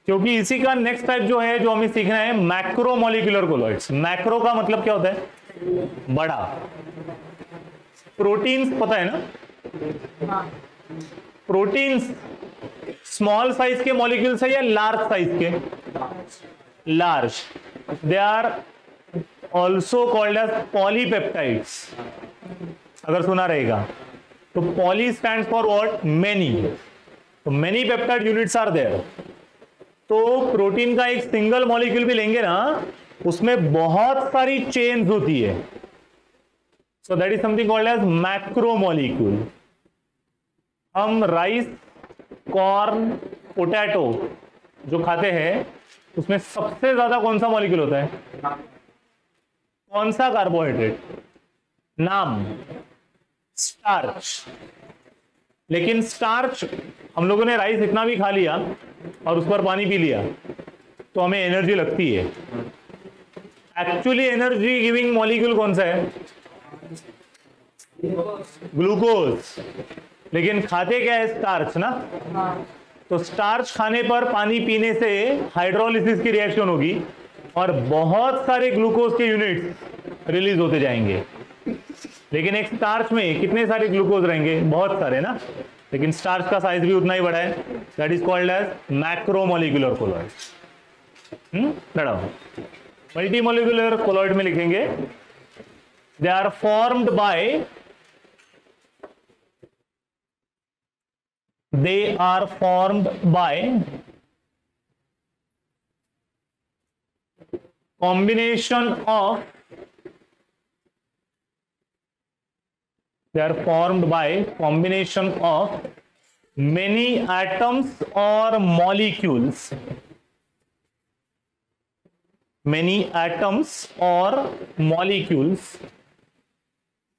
क्योंकि इसी का नेक्स्ट टाइप जो है, जो हमें सीखना है, मैक्रो मॉलिक्यूलर कोलॉइड्स। मैक्रो का मतलब क्या होता है? बड़ा। प्रोटीन्स पता है ना? प्रोटीन्स स्मॉल साइज के मॉलिक्यूल्स है या लार्ज साइज के? Large. They are also called as polypeptides, अगर सुना रहेगा तो। Poly stands for what? Many. तो many peptide units are there. तो प्रोटीन का एक सिंगल मॉलिक्यूल भी लेंगे ना, उसमें बहुत सारी चेन्स होती है। So that is something called as macromolecule. हम राइस, कॉर्न, पोटैटो जो खाते हैं, उसमें सबसे ज्यादा कौन सा मॉलिक्यूल होता है? कौन सा कार्बोहाइड्रेट? नाम? स्टार्च। लेकिन स्टार्च, हम लोगों ने राइस इतना भी खा लिया और उस पर पानी पी लिया तो हमें एनर्जी लगती है। एक्चुअली एनर्जी गिविंग मॉलिक्यूल कौन सा है? ग्लूकोज। लेकिन खाते क्या है? स्टार्च ना। तो स्टार्च खाने पर, पानी पीने से हाइड्रोलिसिस की रिएक्शन होगी और बहुत सारे ग्लूकोज के यूनिट्स रिलीज होते जाएंगे। लेकिन एक स्टार्च में कितने सारे ग्लूकोज रहेंगे? बहुत सारे ना। लेकिन स्टार्च का साइज भी उतना ही बड़ा है। That is called as macromolecular colloid. लड़ाओ। मल्टीमोलिकुलर कोलॉइड में लिखेंगे, they are formed by combination of many atoms or molecules. Many atoms or molecules.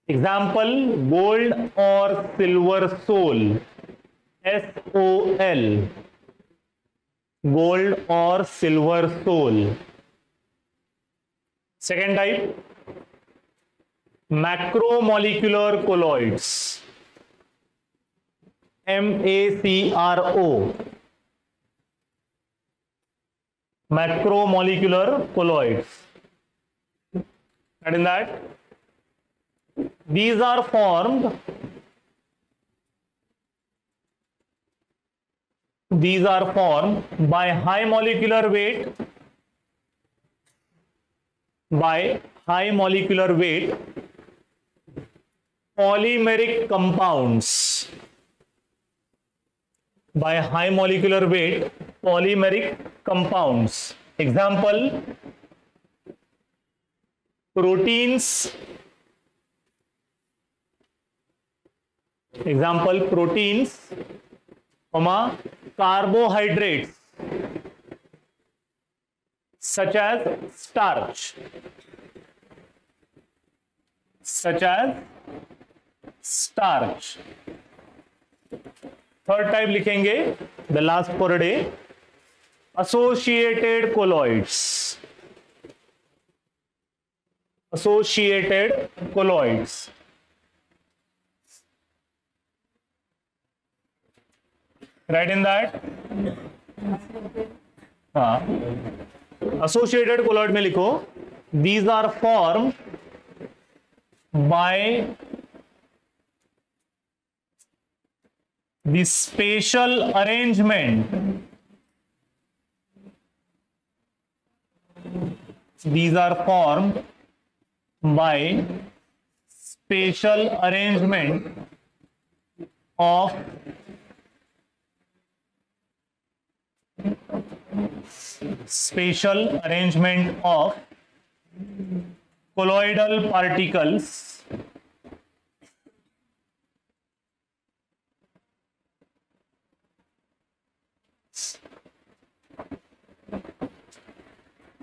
Example, gold or silver soul, SOL, gold or silver soul. Second type, macromolecular colloids, MACRO, macromolecular colloids. And in that, these are formed by high molecular weight polymeric compounds. By high molecular weight polymeric compounds. Example, proteins. Carbohydrates such as starch. Third type लिखेंगे, the last for a day, associated colloids. Right in that, हाँ, associated colloid में लिखो, these are formed by the spatial arrangement of colloidal particles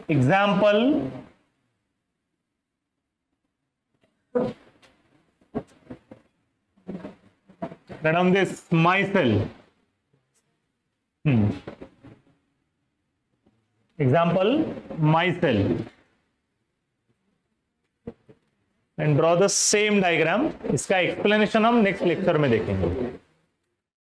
example, that on this micelle. Example, micelle. And draw the same diagram. इसका explanation हम next lecture में देखेंगे.